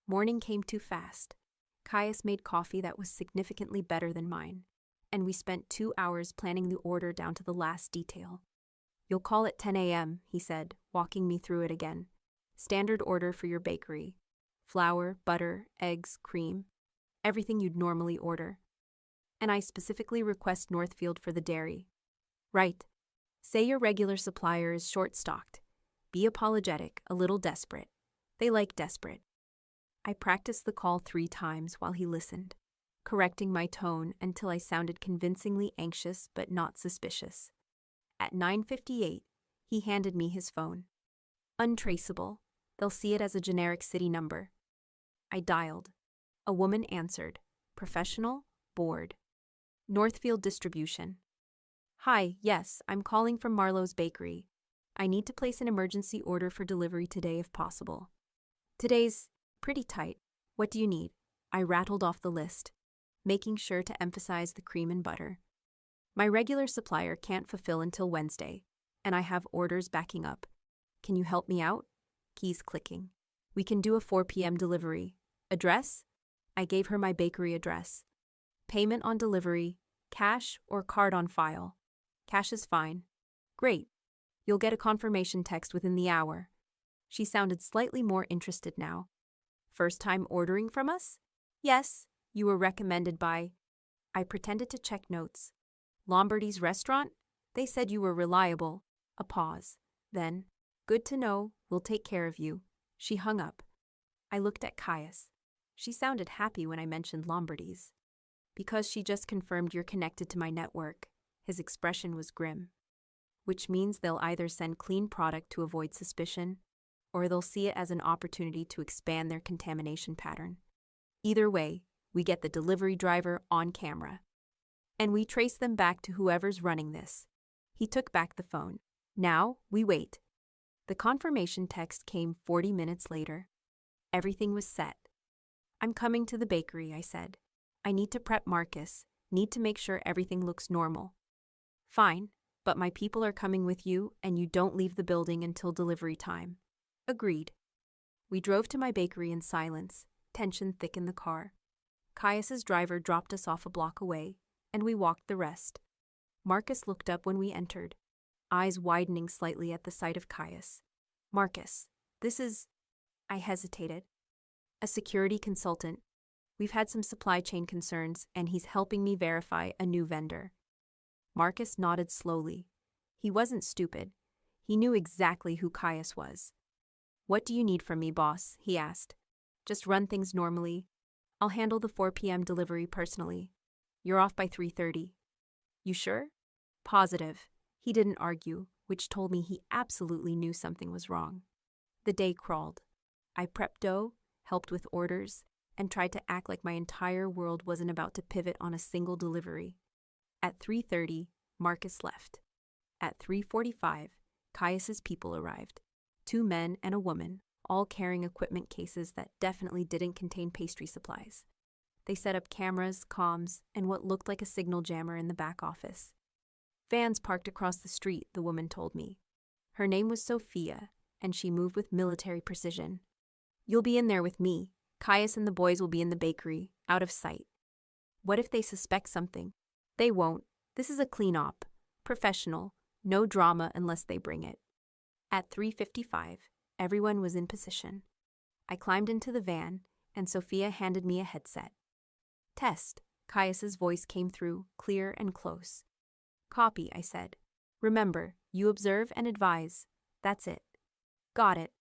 Morning came too fast. Caius made coffee that was significantly better than mine, and we spent 2 hours planning the order down to the last detail. "You'll call at 10 a.m., he said, walking me through it again. "Standard order for your bakery. Flour, butter, eggs, cream. Everything you'd normally order. And I specifically request Northfield for the dairy." "Right. Say your regular supplier is short-stocked. Be apologetic, a little desperate. They like desperate." I practiced the call 3 times while he listened, correcting my tone until I sounded convincingly anxious but not suspicious. At 9:58, he handed me his phone. "Untraceable. They'll see it as a generic city number." I dialed. A woman answered. Professional, bored. "Northfield Distribution." "Hi, yes, I'm calling from Marlowe's Bakery. I need to place an emergency order for delivery today if possible." "Today's pretty tight. What do you need?" I rattled off the list, making sure to emphasize the cream and butter. "My regular supplier can't fulfill until Wednesday, and I have orders backing up. Can you help me out?" Keys clicking. "We can do a 4 p.m. delivery. Address?" I gave her my bakery address. "Payment on delivery. Cash or card on file? Cash is fine. Great. You'll get a confirmation text within the hour. She sounded slightly more interested now. First time ordering from us? Yes. You were recommended by... I pretended to check notes. Lombardy's restaurant? They said you were reliable. A pause. Then, good to know, we'll take care of you. She hung up. I looked at Caius. She sounded happy when I mentioned Lombardy's. Because she just confirmed you're connected to my network. His expression was grim. Which means they'll either send clean product to avoid suspicion, or they'll see it as an opportunity to expand their contamination pattern. Either way, we get the delivery driver on camera. And we trace them back to whoever's running this. He took back the phone. Now, we wait. The confirmation text came 40 minutes later. Everything was set. I'm coming to the bakery, I said. I need to prep Marcus, need to make sure everything looks normal. Fine, but my people are coming with you and you don't leave the building until delivery time. Agreed. We drove to my bakery in silence, tension thick in the car. Caius's driver dropped us off a block away, and we walked the rest. Marcus looked up when we entered, eyes widening slightly at the sight of Caius. Marcus, this is... I hesitated. A security consultant. We've had some supply chain concerns, and he's helping me verify a new vendor. Marcus nodded slowly. He wasn't stupid. He knew exactly who Caius was. What do you need from me, boss? He asked. Just run things normally. I'll handle the 4 p.m. delivery personally. You're off by 3:30. You sure? Positive. He didn't argue, which told me he absolutely knew something was wrong. The day crawled. I prepped dough, helped with orders, and tried to act like my entire world wasn't about to pivot on a single delivery. At 3:30, Marcus left. At 3:45, Caius's people arrived. 2 men and a woman, all carrying equipment cases that definitely didn't contain pastry supplies. They set up cameras, comms, and what looked like a signal jammer in the back office. Vans parked across the street, the woman told me. Her name was Sophia, and she moved with military precision. You'll be in there with me. Caius and the boys will be in the bakery, out of sight. What if they suspect something? They won't. This is a clean op. Professional. No drama unless they bring it. At 3:55, everyone was in position. I climbed into the van, and Sophia handed me a headset. Test. Caius's voice came through, clear and close. Copy, I said. Remember, you observe and advise. That's it. Got it.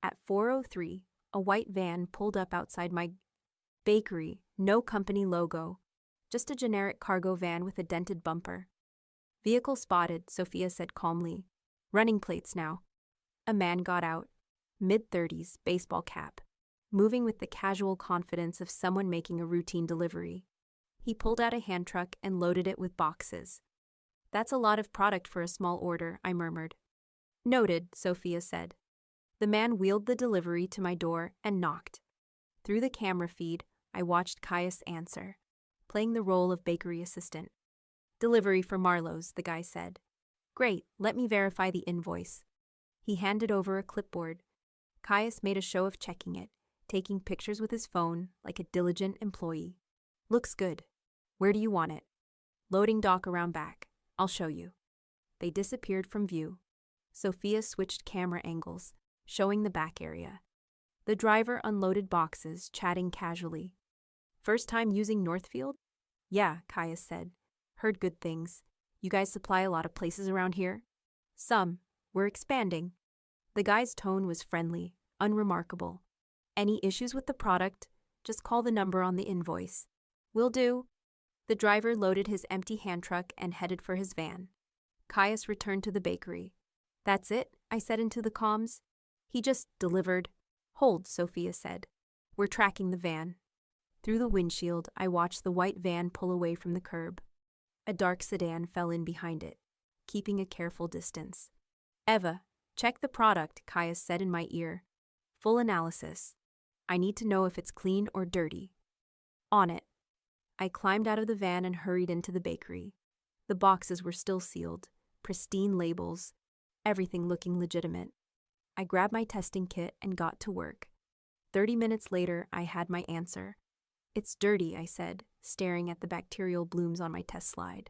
At 4:03, a white van pulled up outside my bakery, no company logo, just a generic cargo van with a dented bumper. Vehicle spotted, Sophia said calmly. Running plates now. A man got out, mid-30s, baseball cap, moving with the casual confidence of someone making a routine delivery. He pulled out a hand truck and loaded it with boxes. That's a lot of product for a small order, I murmured. Noted, Sophia said. The man wheeled the delivery to my door and knocked. Through the camera feed, I watched Caius answer, playing the role of bakery assistant. Delivery for Marlowe's, the guy said. Great, let me verify the invoice. He handed over a clipboard. Caius made a show of checking it, taking pictures with his phone like a diligent employee. Looks good. Where do you want it? Loading dock around back. I'll show you. They disappeared from view. Sophia switched camera angles, showing the back area. The driver unloaded boxes, chatting casually. First time using Northfield? Yeah, Caius said. Heard good things. You guys supply a lot of places around here? Some. We're expanding. The guy's tone was friendly, unremarkable. Any issues with the product? Just call the number on the invoice. Will do. The driver loaded his empty hand truck and headed for his van. Caius returned to the bakery. That's it, I said into the comms. He just delivered. Hold, Sophia said. We're tracking the van. Through the windshield, I watched the white van pull away from the curb. A dark sedan fell in behind it, keeping a careful distance. Eva, check the product, Caius said in my ear. Full analysis. I need to know if it's clean or dirty. On it. I climbed out of the van and hurried into the bakery. The boxes were still sealed, pristine labels, everything looking legitimate. I grabbed my testing kit and got to work. 30 minutes later, I had my answer. It's dirty, I said, staring at the bacterial blooms on my test slide.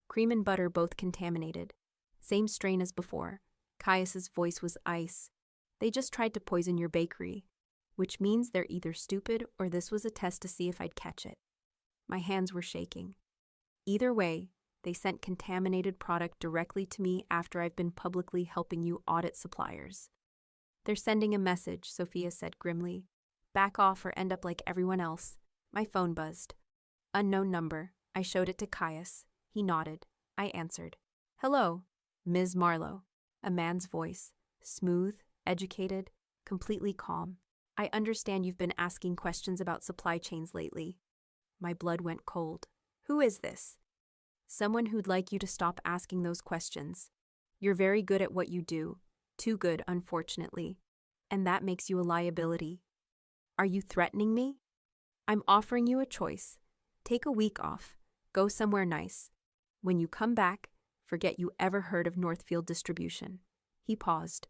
Cream and butter both contaminated. Same strain as before. Caius's voice was ice. They just tried to poison your bakery, which means they're either stupid or this was a test to see if I'd catch it. My hands were shaking. Either way, they sent contaminated product directly to me after I've been publicly helping you audit suppliers. They're sending a message, Sophia said grimly. Back off or end up like everyone else. My phone buzzed. Unknown number. I showed it to Caius. He nodded. I answered. Hello, Ms. Marlowe. A man's voice. Smooth, educated, completely calm. I understand you've been asking questions about supply chains lately. My blood went cold. Who is this? Someone who'd like you to stop asking those questions. You're very good at what you do. Too good, unfortunately. And that makes you a liability. Are you threatening me? I'm offering you a choice. Take a week off. Go somewhere nice. When you come back, forget you ever heard of Northfield Distribution. He paused.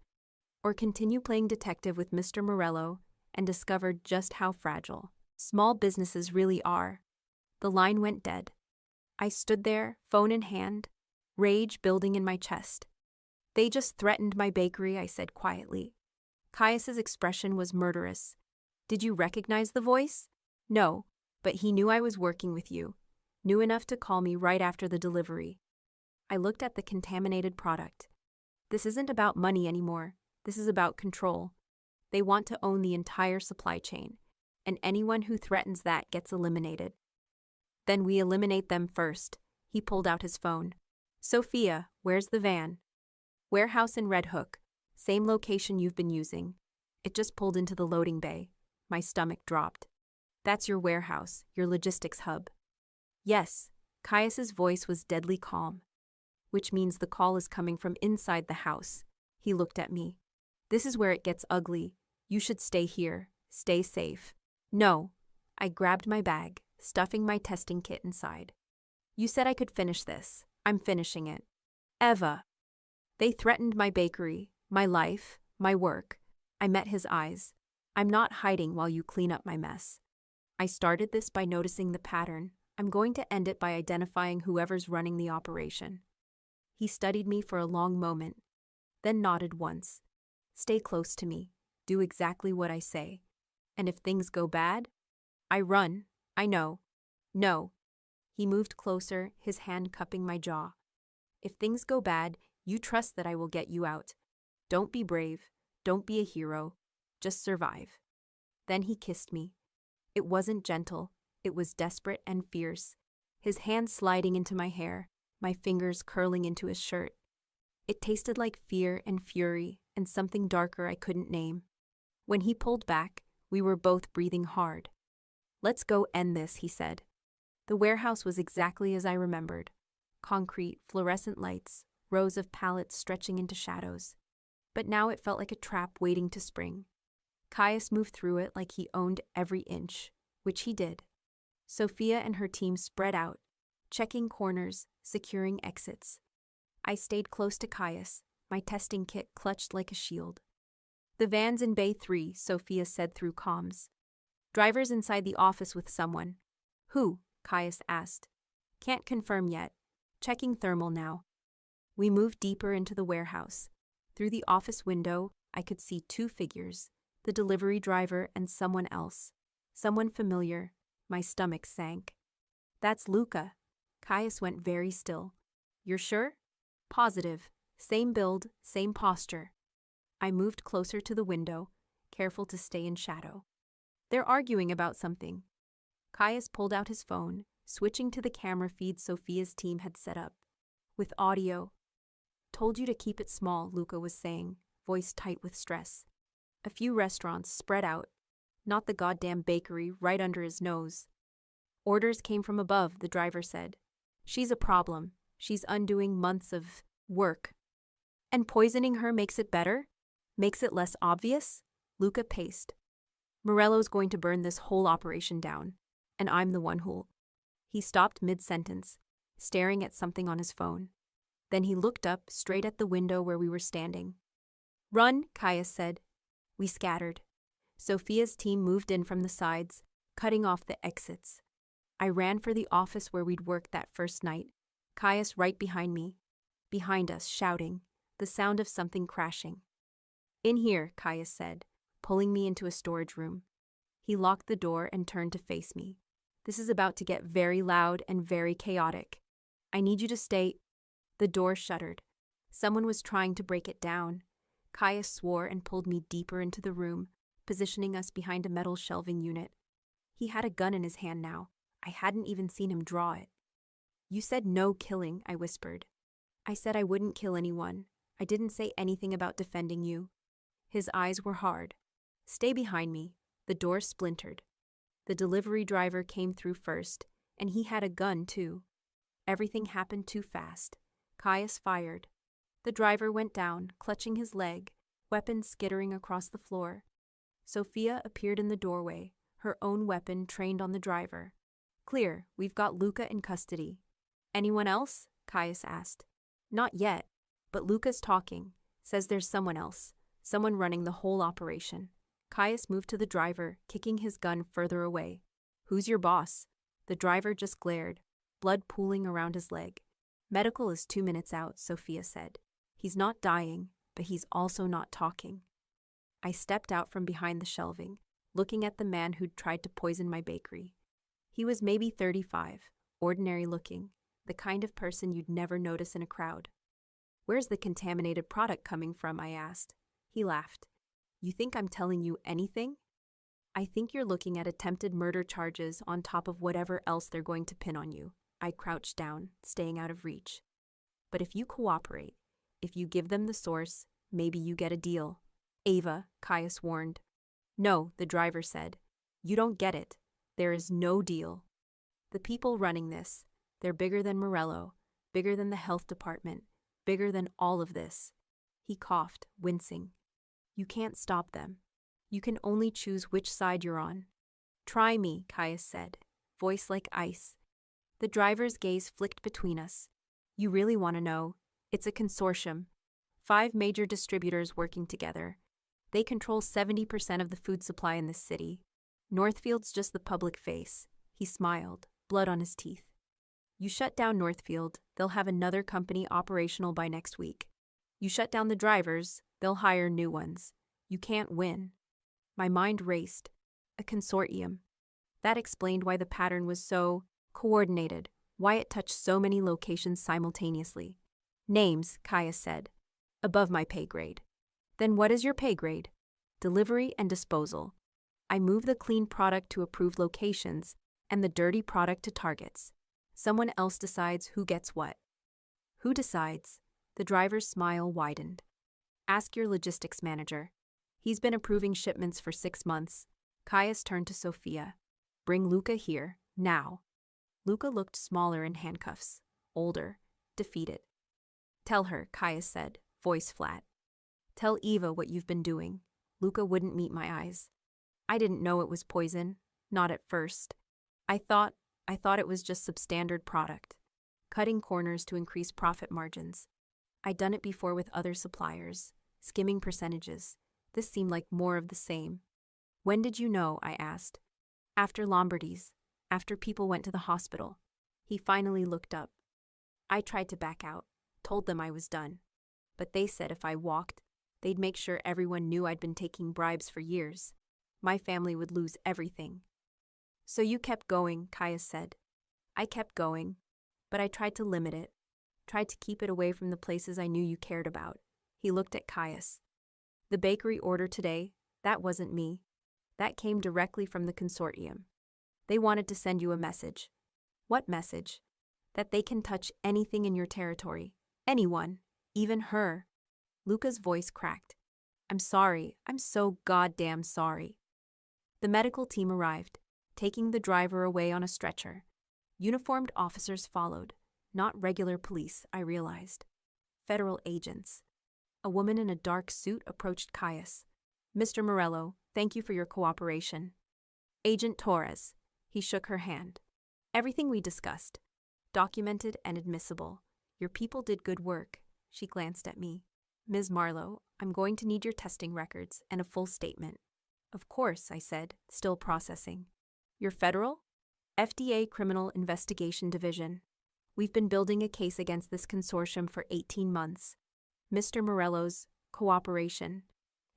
Or continue playing detective with Mr. Morello and discover just how fragile small businesses really are. The line went dead. I stood there, phone in hand, rage building in my chest. They just threatened my bakery, I said quietly. Caius's expression was murderous. Did you recognize the voice? No, but he knew I was working with you. Knew enough to call me right after the delivery. I looked at the contaminated product. This isn't about money anymore. This is about control. They want to own the entire supply chain, and anyone who threatens that gets eliminated. Then we eliminate them first. He pulled out his phone. Sophia, where's the van? Warehouse in Red Hook. Same location you've been using. It just pulled into the loading bay. My stomach dropped. That's your warehouse, your logistics hub. Yes, Caius's voice was deadly calm. Which means the call is coming from inside the house. He looked at me. This is where it gets ugly. You should stay here. Stay safe. No. I grabbed my bag, stuffing my testing kit inside. You said I could finish this. I'm finishing it. Eva. They threatened my bakery, my life, my work. I met his eyes. I'm not hiding while you clean up my mess. I started this by noticing the pattern. I'm going to end it by identifying whoever's running the operation. He studied me for a long moment, then nodded once. Stay close to me. Do exactly what I say. And if things go bad, I run. I know. No. He moved closer, his hand cupping my jaw. If things go bad, you trust that I will get you out. Don't be brave. Don't be a hero. Just survive. Then he kissed me. It wasn't gentle. It was desperate and fierce. His hand sliding into my hair, my fingers curling into his shirt. It tasted like fear and fury and something darker I couldn't name. When he pulled back, we were both breathing hard. Let's go end this, he said. The warehouse was exactly as I remembered. Concrete, fluorescent lights, rows of pallets stretching into shadows. But now it felt like a trap waiting to spring. Caius moved through it like he owned every inch, which he did. Sophia and her team spread out, checking corners, securing exits. I stayed close to Caius, my testing kit clutched like a shield. The van's in Bay 3, Sophia said through comms. Driver's inside the office with someone. Who? Caius asked. Can't confirm yet. Checking thermal now. We moved deeper into the warehouse. Through the office window, I could see two figures, the delivery driver and someone else. Someone familiar. My stomach sank. That's Luca. Caius went very still. You're sure? Positive. Same build, same posture. I moved closer to the window, careful to stay in shadow. They're arguing about something. Caius pulled out his phone, switching to the camera feed Sophia's team had set up. With audio. Told you to keep it small, Luca was saying, voice tight with stress. A few restaurants spread out. Not the goddamn bakery right under his nose. Orders came from above, the driver said. She's a problem. She's undoing months of work. And poisoning her makes it better? Makes it less obvious? Luca paced. Morello's going to burn this whole operation down, and I'm the one who'll... He stopped mid-sentence, staring at something on his phone. Then he looked up, straight at the window where we were standing. Run, Caius said. We scattered. Sophia's team moved in from the sides, cutting off the exits. I ran for the office where we'd worked that first night, Caius right behind me. Behind us, shouting, the sound of something crashing. In here, Caius said, pulling me into a storage room. He locked the door and turned to face me. This is about to get very loud and very chaotic. I need you to stay. The door shuddered. Someone was trying to break it down. Caius swore and pulled me deeper into the room, positioning us behind a metal shelving unit. He had a gun in his hand now. I hadn't even seen him draw it. You said no killing, I whispered. I said I wouldn't kill anyone. I didn't say anything about defending you. His eyes were hard. Stay behind me. The door splintered. The delivery driver came through first, and he had a gun too. Everything happened too fast. Caius fired. The driver went down, clutching his leg, weapon skittering across the floor. Sophia appeared in the doorway, her own weapon trained on the driver. Clear, we've got Luca in custody. Anyone else? Caius asked. Not yet, but Luca's talking, says there's someone else, someone running the whole operation. Caius moved to the driver, kicking his gun further away. Who's your boss? The driver just glared, blood pooling around his leg. Medical is 2 minutes out, Sophia said. He's not dying, but he's also not talking. I stepped out from behind the shelving, looking at the man who'd tried to poison my bakery. He was maybe 35, ordinary looking, the kind of person you'd never notice in a crowd. Where's the contaminated product coming from? I asked. He laughed. You think I'm telling you anything? I think you're looking at attempted murder charges on top of whatever else they're going to pin on you. I crouched down, staying out of reach. But if you cooperate, if you give them the source, maybe you get a deal. Ava, Caius warned. No, the driver said. You don't get it. There is no deal. The people running this, they're bigger than Morello, bigger than the health department, bigger than all of this. He coughed, wincing. You can't stop them. You can only choose which side you're on. Try me, Caius said, voice like ice. The driver's gaze flicked between us. You really want to know? It's a consortium. 5 major distributors working together. They control 70% of the food supply in this city. Northfield's just the public face. He smiled, blood on his teeth. You shut down Northfield, they'll have another company operational by next week. You shut down the drivers, they'll hire new ones. You can't win. My mind raced. A consortium. That explained why the pattern was so coordinated, why it touched so many locations simultaneously. Names, Caius said. Above my pay grade. Then what is your pay grade? Delivery and disposal. I move the clean product to approved locations and the dirty product to targets. Someone else decides who gets what. Who decides? The driver's smile widened. Ask your logistics manager. He's been approving shipments for 6 months. Caius turned to Sophia. Bring Luca here, now. Luca looked smaller in handcuffs, older, defeated. Tell her, Caius said, voice flat. Tell Eva what you've been doing. Luca wouldn't meet my eyes. I didn't know it was poison, not at first. I thought it was just substandard product, cutting corners to increase profit margins. I'd done it before with other suppliers, skimming percentages. This seemed like more of the same. When did you know? I asked. After Lombardy's, after people went to the hospital. He finally looked up. I tried to back out, told them I was done. But they said if I walked, they'd make sure everyone knew I'd been taking bribes for years. My family would lose everything. So you kept going, Caius said. I kept going, but I tried to limit it, tried to keep it away from the places I knew you cared about. He looked at Caius. The bakery order today, that wasn't me. That came directly from the consortium. They wanted to send you a message. What message? That they can touch anything in your territory. Anyone. Even her. Luca's voice cracked. I'm sorry. I'm so goddamn sorry. The medical team arrived, taking the driver away on a stretcher. Uniformed officers followed. Not regular police, I realized. Federal agents. A woman in a dark suit approached Caius. Mr. Morello, thank you for your cooperation. Agent Torres. He shook her hand. Everything we discussed. Documented and admissible. Your people did good work. She glanced at me. Ms. Marlowe, I'm going to need your testing records and a full statement. Of course, I said, still processing. You're federal? FDA Criminal Investigation Division. We've been building a case against this consortium for 18 months. Mr. Morello's cooperation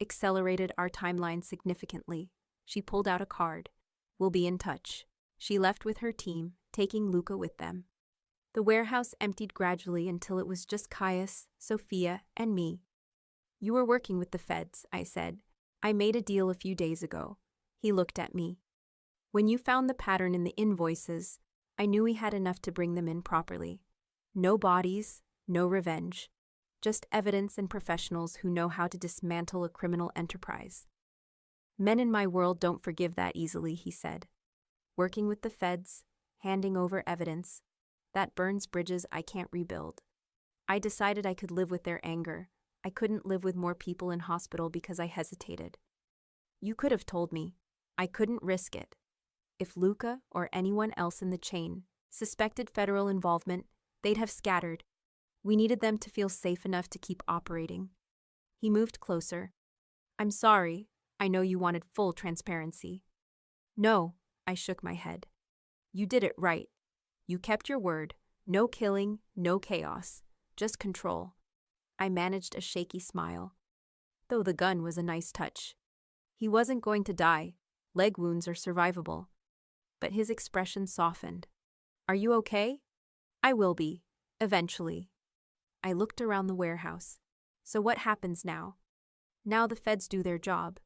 accelerated our timeline significantly. She pulled out a card. We'll be in touch. She left with her team, taking Luca with them. The warehouse emptied gradually until it was just Caius, Sophia, and me. You were working with the feds, I said. I made a deal a few days ago. He looked at me. When you found the pattern in the invoices, I knew we had enough to bring them in properly. No bodies, no revenge. Just evidence and professionals who know how to dismantle a criminal enterprise. Men in my world don't forgive that easily, he said. Working with the feds, handing over evidence, that burns bridges I can't rebuild. I decided I could live with their anger. I couldn't live with more people in hospital because I hesitated. You could have told me. I couldn't risk it. If Luca or anyone else in the chain suspected federal involvement, they'd have scattered. We needed them to feel safe enough to keep operating. He moved closer. I'm sorry. I know you wanted full transparency. No, I shook my head. You did it right. You kept your word. No killing, no chaos. Just control. I managed a shaky smile. Though the gun was a nice touch. He wasn't going to die. Leg wounds are survivable. But his expression softened. Are you okay? I will be. Eventually. I looked around the warehouse. So what happens now? Now the feds do their job.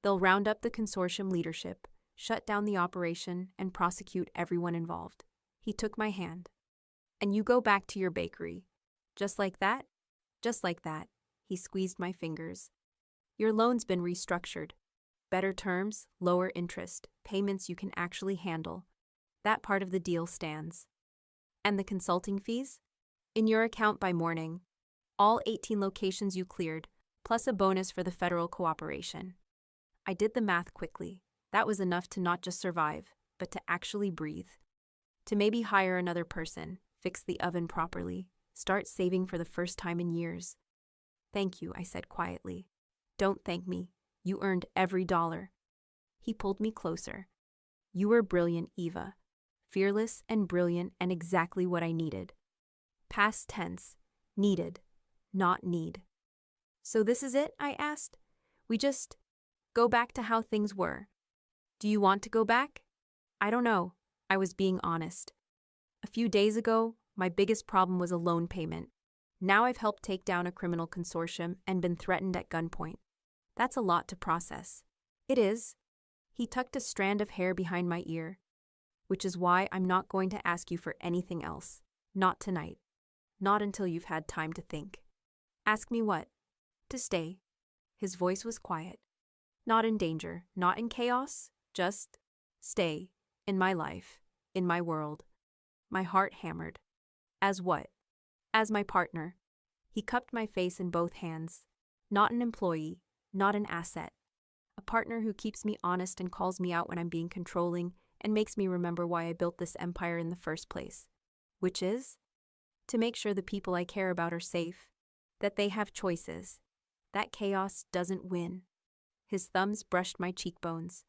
They'll round up the consortium leadership, shut down the operation, and prosecute everyone involved. He took my hand. And you go back to your bakery. Just like that? Just like that. He squeezed my fingers. Your loan's been restructured. Better terms, lower interest, payments you can actually handle. That part of the deal stands. And the consulting fees? In your account by morning. All 18 locations you cleared, plus a bonus for the federal cooperation. I did the math quickly. That was enough to not just survive, but to actually breathe. To maybe hire another person, fix the oven properly, start saving for the first time in years. Thank you, I said quietly. Don't thank me. You earned every dollar. He pulled me closer. You were brilliant, Eva. Fearless and brilliant and exactly what I needed. Past tense. Needed. Not need. So this is it? I asked. We just go back to how things were. Do you want to go back? I don't know. I was being honest. A few days ago, my biggest problem was a loan payment. Now I've helped take down a criminal consortium and been threatened at gunpoint. That's a lot to process. It is. He tucked a strand of hair behind my ear. Which is why I'm not going to ask you for anything else. Not tonight. Not until you've had time to think. Ask me what? To stay. His voice was quiet. Not in danger, not in chaos, just stay. In my life, in my world. My heart hammered. As what? As my partner. He cupped my face in both hands. Not an employee, not an asset. A partner who keeps me honest and calls me out when I'm being controlling and makes me remember why I built this empire in the first place. Which is? To make sure the people I care about are safe. That they have choices. That chaos doesn't win. His thumbs brushed my cheekbones.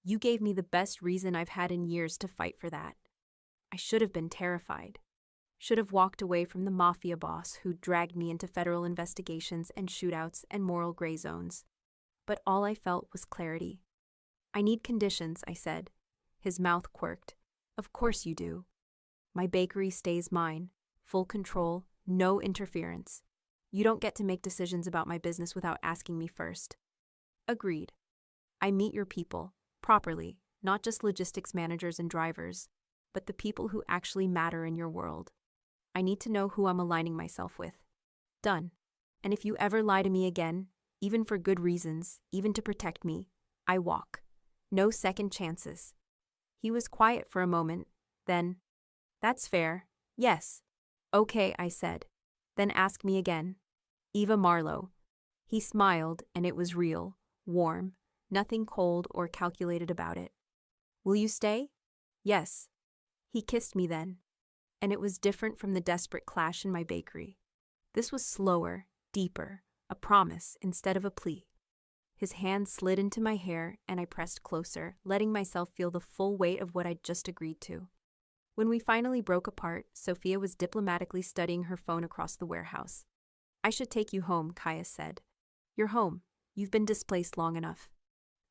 You gave me the best reason I've had in years to fight for that. I should have been terrified. Should have walked away from the Mafia boss who dragged me into federal investigations and shootouts and moral gray zones. But all I felt was clarity. I need conditions, I said. His mouth quirked. Of course you do. My bakery stays mine. Full control, no interference. You don't get to make decisions about my business without asking me first. Agreed. I meet your people. Properly, not just logistics managers and drivers, but the people who actually matter in your world. I need to know who I'm aligning myself with. Done. And if you ever lie to me again, even for good reasons, even to protect me, I walk. No second chances. He was quiet for a moment, then, that's fair, yes. Okay, I said. Then ask me again. Eva Marlowe. He smiled, and it was real, warm. Nothing cold or calculated about it. Will you stay? Yes. He kissed me then. And it was different from the desperate clash in my bakery. This was slower, deeper, a promise instead of a plea. His hand slid into my hair and I pressed closer, letting myself feel the full weight of what I'd just agreed to. When we finally broke apart, Sophia was diplomatically studying her phone across the warehouse. "I should take you home," Caius said. "You're home. You've been displaced long enough."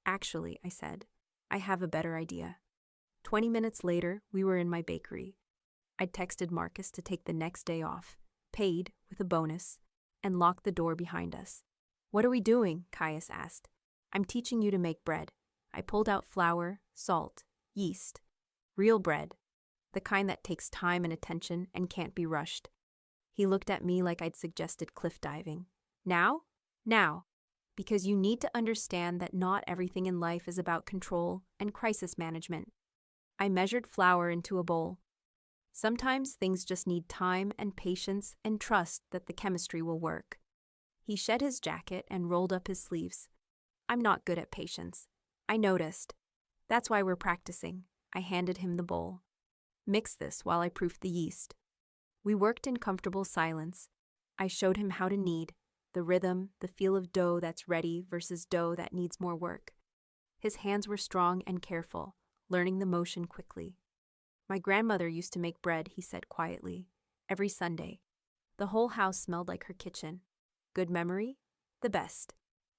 "Actually," I said, "I have a better idea." 20 minutes later, we were in my bakery. I'd texted Marcus to take the next day off, paid with a bonus, and locked the door behind us. "What are we doing?" Caius asked. "I'm teaching you to make bread." I pulled out flour, salt, yeast. Real bread. The kind that takes time and attention and can't be rushed. He looked at me like I'd suggested cliff diving. "Now?" "Now. Because you need to understand that not everything in life is about control and crisis management." I measured flour into a bowl. Sometimes things just need time and patience and trust that the chemistry will work. He shed his jacket and rolled up his sleeves. "I'm not good at patience." I noticed. "That's why we're practicing." I handed him the bowl. "Mix this while I proof the yeast." We worked in comfortable silence. I showed him how to knead, the rhythm, the feel of dough that's ready versus dough that needs more work. His hands were strong and careful, learning the motion quickly. "My grandmother used to make bread," he said quietly, "every Sunday. The whole house smelled like her kitchen. Good memory? The best.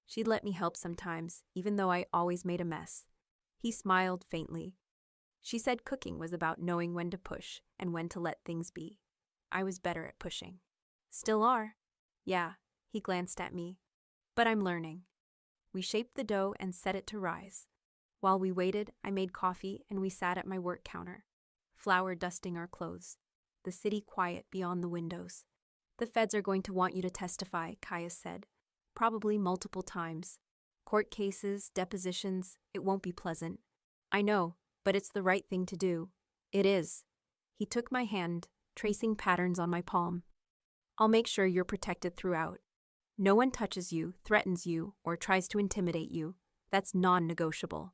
She'd let me help sometimes, even though I always made a mess." He smiled faintly. "She said cooking was about knowing when to push and when to let things be. I was better at pushing." "Still are." "Yeah," he glanced at me. "But I'm learning." We shaped the dough and set it to rise. While we waited, I made coffee and we sat at my work counter, flour dusting our clothes, the city quiet beyond the windows. "The feds are going to want you to testify," Caius said. "Probably multiple times. Court cases, depositions, it won't be pleasant." "I know, but it's the right thing to do." "It is." He took my hand, tracing patterns on my palm. "I'll make sure you're protected throughout. No one touches you, threatens you, or tries to intimidate you. That's non-negotiable."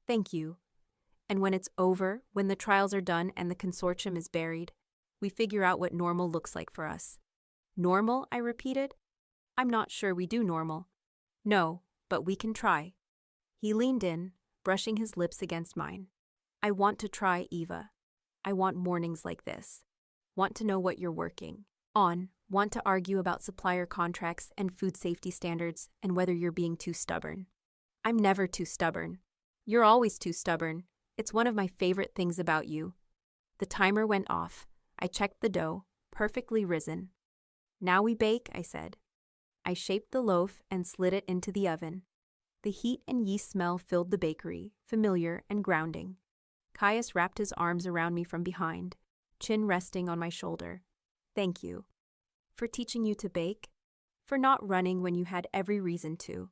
"Thank you." "And when it's over, when the trials are done and the consortium is buried, we figure out what normal looks like for us." "Normal?" I repeated. "I'm not sure we do normal." "No, but we can try." He leaned in, brushing his lips against mine. "I want to try, Eva. I want mornings like this. Want to know what you're working on. Want to argue about supplier contracts and food safety standards and whether you're being too stubborn." "I'm never too stubborn." "You're always too stubborn. It's one of my favorite things about you." The timer went off. I checked the dough, perfectly risen. "Now we bake," I said. I shaped the loaf and slid it into the oven. The heat and yeast smell filled the bakery, familiar and grounding. Caius wrapped his arms around me from behind, chin resting on my shoulder. "Thank you." "For teaching you to bake?" "For not running when you had every reason to."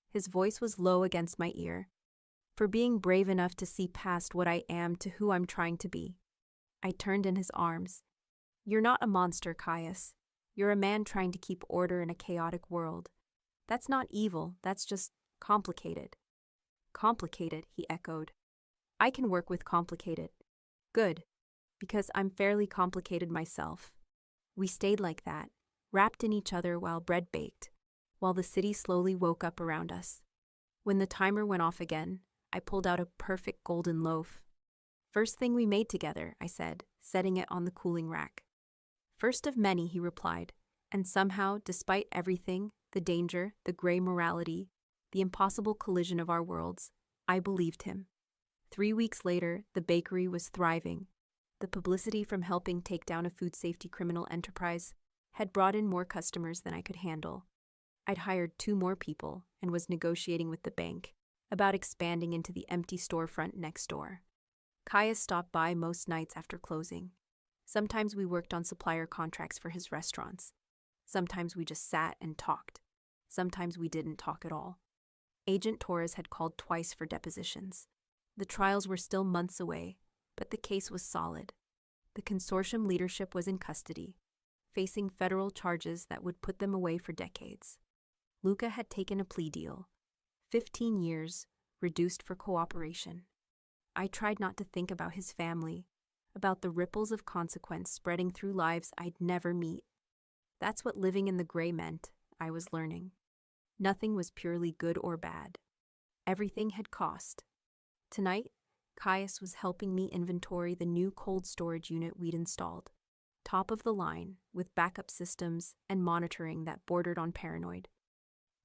His voice was low against my ear. "For being brave enough to see past what I am to who I'm trying to be." I turned in his arms. "You're not a monster, Caius. You're a man trying to keep order in a chaotic world. That's not evil, that's just complicated." "Complicated," he echoed. "I can work with complicated." "Good, because I'm fairly complicated myself." We stayed like that, wrapped in each other while bread baked, while the city slowly woke up around us. When the timer went off again, I pulled out a perfect golden loaf. "First thing we made together," I said, setting it on the cooling rack. "First of many," he replied, and somehow, despite everything, the danger, the gray morality, the impossible collision of our worlds, I believed him. 3 weeks later, the bakery was thriving. The publicity from helping take down a food safety criminal enterprise had brought in more customers than I could handle. I'd hired 2 more people and was negotiating with the bank about expanding into the empty storefront next door. Caius stopped by most nights after closing. Sometimes we worked on supplier contracts for his restaurants. Sometimes we just sat and talked. Sometimes we didn't talk at all. Agent Torres had called twice for depositions. The trials were still months away, but the case was solid. The consortium leadership was in custody, facing federal charges that would put them away for decades. Luca had taken a plea deal. 15 years, reduced for cooperation. I tried not to think about his family, about the ripples of consequence spreading through lives I'd never meet. That's what living in the gray meant, I was learning. Nothing was purely good or bad. Everything had cost. Tonight, Caius was helping me inventory the new cold storage unit we'd installed. Top of the line, with backup systems and monitoring that bordered on paranoid.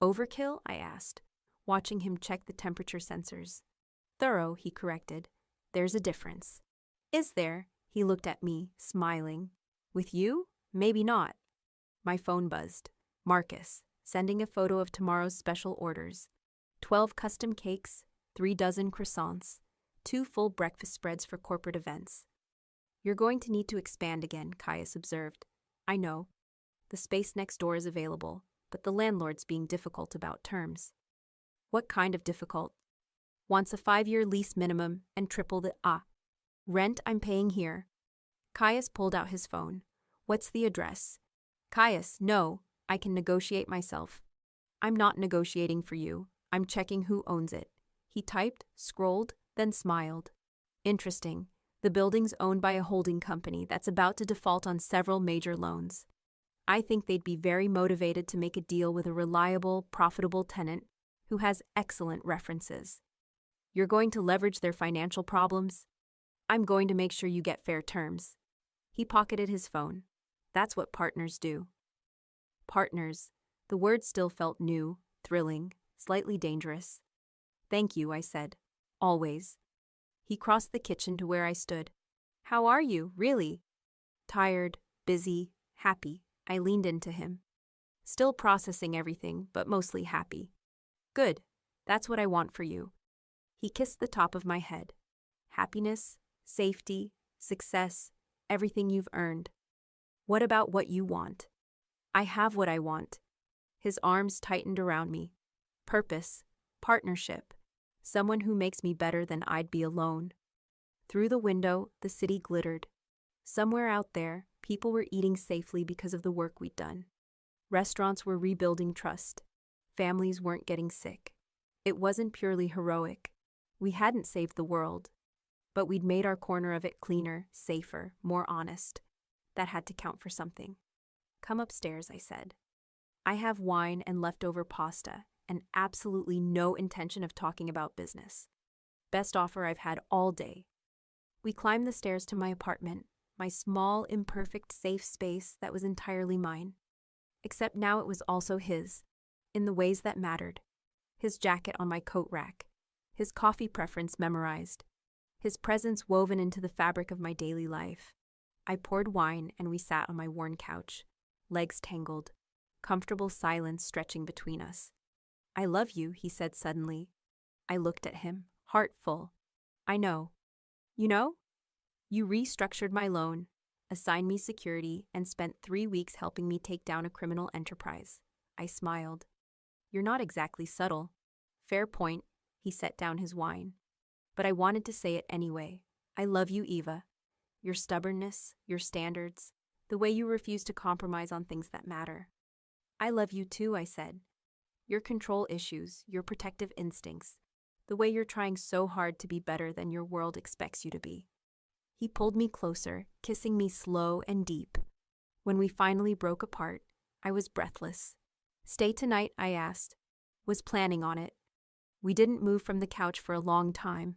Overkill? I asked, watching him check the temperature sensors. Thorough, he corrected. There's a difference. Is there? He looked at me, smiling. With you? Maybe not. My phone buzzed. Marcus, sending a photo of tomorrow's special orders. 12 custom cakes, 3 dozen croissants, 2 full breakfast spreads for corporate events. You're going to need to expand again, Caius observed. I know. The space next door is available, but the landlord's being difficult about terms. What kind of difficult? Wants a 5-year lease minimum and triple the rent I'm paying here. Caius pulled out his phone. What's the address? Caius, no, I can negotiate myself. I'm not negotiating for you. I'm checking who owns it. He typed, scrolled, then smiled. Interesting. The building's owned by a holding company that's about to default on several major loans. I think they'd be very motivated to make a deal with a reliable, profitable tenant who has excellent references. You're going to leverage their financial problems? I'm going to make sure you get fair terms. He pocketed his phone. That's what partners do. Partners. The word still felt new, thrilling, slightly dangerous. Thank you, I said. Always. He crossed the kitchen to where I stood. How are you, really? Tired, busy, happy. I leaned into him. Still processing everything, but mostly happy. Good. That's what I want for you. He kissed the top of my head. Happiness, safety, success, everything you've earned. What about what you want? I have what I want. His arms tightened around me. Purpose, partnership, someone who makes me better than I'd be alone. Through the window, the city glittered. Somewhere out there, people were eating safely because of the work we'd done. Restaurants were rebuilding trust. Families weren't getting sick. It wasn't purely heroic. We hadn't saved the world, but we'd made our corner of it cleaner, safer, more honest. That had to count for something. Come upstairs, I said. I have wine and leftover pasta, and absolutely no intention of talking about business. Best offer I've had all day. We climbed the stairs to my apartment, my small, imperfect, safe space that was entirely mine. Except now it was also his, in the ways that mattered. His jacket on my coat rack, his coffee preference memorized, his presence woven into the fabric of my daily life. I poured wine and we sat on my worn couch, legs tangled, comfortable silence stretching between us. I love you, he said suddenly. I looked at him, heart full. I know. You know? You restructured my loan, assigned me security, and spent 3 weeks helping me take down a criminal enterprise. I smiled. You're not exactly subtle. Fair point. He set down his wine. But I wanted to say it anyway. I love you, Eva. Your stubbornness, your standards, the way you refuse to compromise on things that matter. I love you too, I said. Your control issues, your protective instincts, the way you're trying so hard to be better than your world expects you to be. He pulled me closer, kissing me slow and deep. When we finally broke apart, I was breathless. Stay tonight, I asked. Was planning on it. We didn't move from the couch for a long time,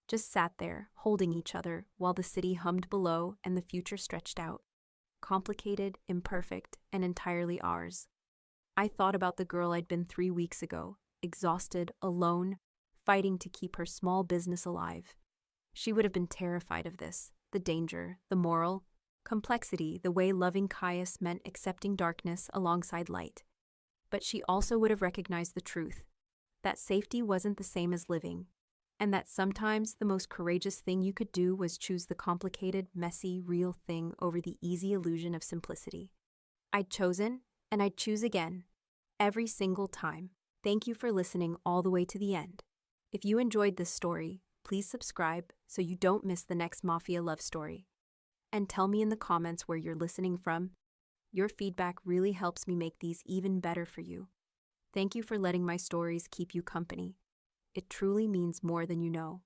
just sat there, holding each other, while the city hummed below and the future stretched out. Complicated, imperfect, and entirely ours. I thought about the girl I'd been 3 weeks ago, exhausted, alone, fighting to keep her small business alive. She would have been terrified of this, the danger, the moral complexity, the way loving Caius meant accepting darkness alongside light. But she also would have recognized the truth, that safety wasn't the same as living, and that sometimes the most courageous thing you could do was choose the complicated, messy, real thing over the easy illusion of simplicity. I'd chosen, and I'd choose again, every single time. Thank you for listening all the way to the end. If you enjoyed this story, please subscribe so you don't miss the next Mafia love story. And tell me in the comments where you're listening from. Your feedback really helps me make these even better for you. Thank you for letting my stories keep you company. It truly means more than you know.